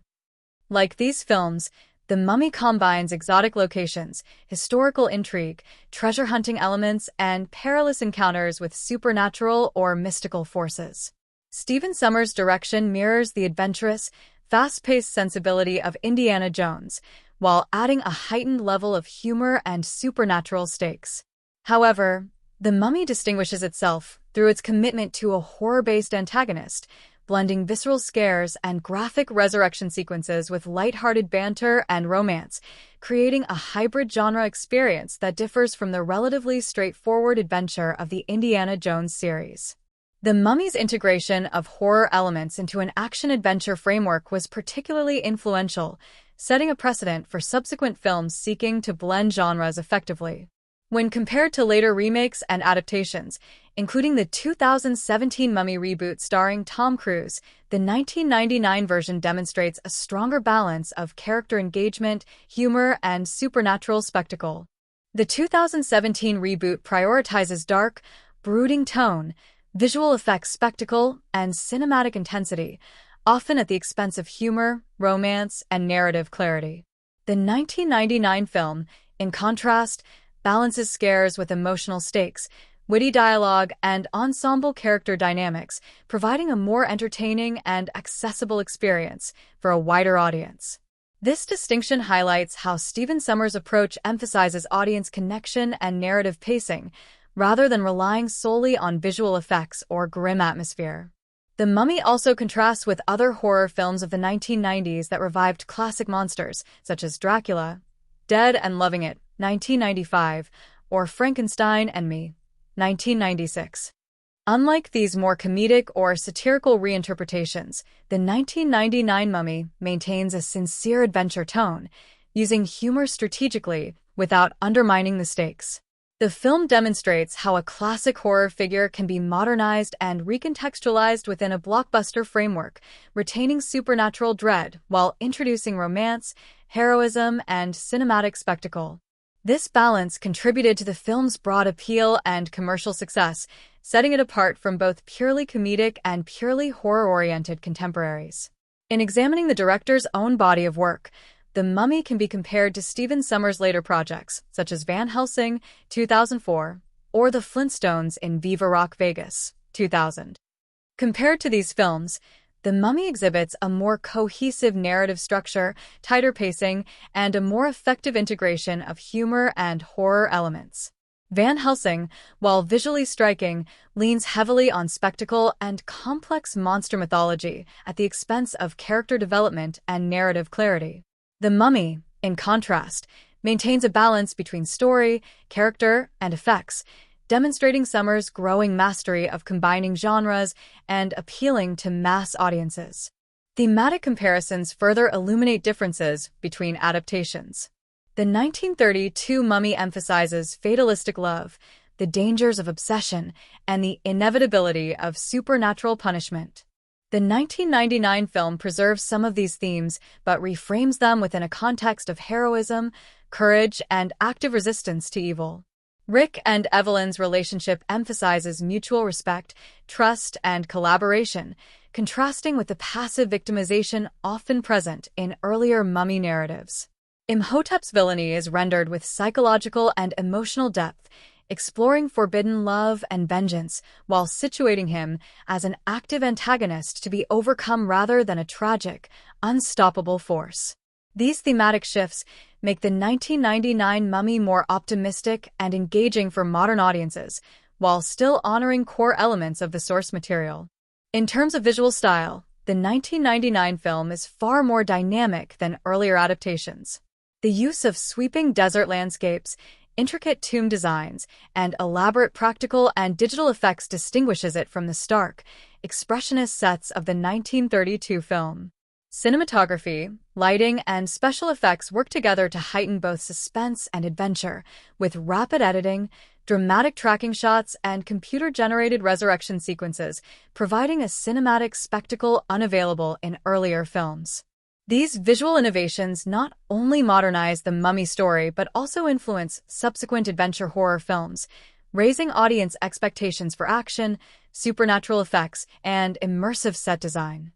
Like these films, The Mummy combines exotic locations, historical intrigue, treasure hunting elements, and perilous encounters with supernatural or mystical forces. Stephen Sommers' direction mirrors the adventurous, fast-paced sensibility of Indiana Jones, while adding a heightened level of humor and supernatural stakes. However, The Mummy distinguishes itself through its commitment to a horror-based antagonist, blending visceral scares and graphic resurrection sequences with lighthearted banter and romance, creating a hybrid genre experience that differs from the relatively straightforward adventure of the Indiana Jones series. The Mummy's integration of horror elements into an action-adventure framework was particularly influential, setting a precedent for subsequent films seeking to blend genres effectively. When compared to later remakes and adaptations, including the 2017 Mummy reboot starring Tom Cruise, the 1999 version demonstrates a stronger balance of character engagement, humor, and supernatural spectacle. The 2017 reboot prioritizes dark, brooding tone, visual effects spectacle, and cinematic intensity, often at the expense of humor, romance, and narrative clarity. The 1999 film, in contrast, balances scares with emotional stakes, witty dialogue, and ensemble character dynamics, providing a more entertaining and accessible experience for a wider audience. This distinction highlights how Stephen Sommers' approach emphasizes audience connection and narrative pacing, rather than relying solely on visual effects or grim atmosphere. The Mummy also contrasts with other horror films of the 1990s that revived classic monsters, such as Dracula, Dead and Loving It, 1995, or Frankenstein and Me, 1996. Unlike these more comedic or satirical reinterpretations, the 1999 Mummy maintains a sincere adventure tone, using humor strategically without undermining the stakes. The film demonstrates how a classic horror figure can be modernized and recontextualized within a blockbuster framework, retaining supernatural dread while introducing romance, heroism, and cinematic spectacle. This balance contributed to the film's broad appeal and commercial success, setting it apart from both purely comedic and purely horror-oriented contemporaries. In examining the director's own body of work, The Mummy can be compared to Stephen Sommers' later projects, such as Van Helsing, 2004, or The Flintstones in Viva Rock Vegas, 2000. Compared to these films, The Mummy exhibits a more cohesive narrative structure, tighter pacing, and a more effective integration of humor and horror elements. Van Helsing, while visually striking, leans heavily on spectacle and complex monster mythology at the expense of character development and narrative clarity. The Mummy, in contrast, maintains a balance between story, character, and effects, demonstrating Sommers' growing mastery of combining genres and appealing to mass audiences. Thematic comparisons further illuminate differences between adaptations. The 1932 Mummy emphasizes fatalistic love, the dangers of obsession, and the inevitability of supernatural punishment. The 1999 film preserves some of these themes, but reframes them within a context of heroism, courage, and active resistance to evil. Rick and Evelyn's relationship emphasizes mutual respect, trust, and collaboration, contrasting with the passive victimization often present in earlier Mummy narratives. Imhotep's villainy is rendered with psychological and emotional depth, exploring forbidden love and vengeance while situating him as an active antagonist to be overcome rather than a tragic, unstoppable force. These thematic shifts make the 1999 Mummy more optimistic and engaging for modern audiences, while still honoring core elements of the source material. In terms of visual style, the 1999 film is far more dynamic than earlier adaptations. The use of sweeping desert landscapes, intricate tomb designs, and elaborate practical and digital effects distinguishes it from the stark, expressionist sets of the 1932 film. Cinematography, lighting, and special effects work together to heighten both suspense and adventure, with rapid editing, dramatic tracking shots, and computer-generated resurrection sequences, providing a cinematic spectacle unavailable in earlier films. These visual innovations not only modernize the Mummy story but also influence subsequent adventure horror films, raising audience expectations for action, supernatural effects, and immersive set design.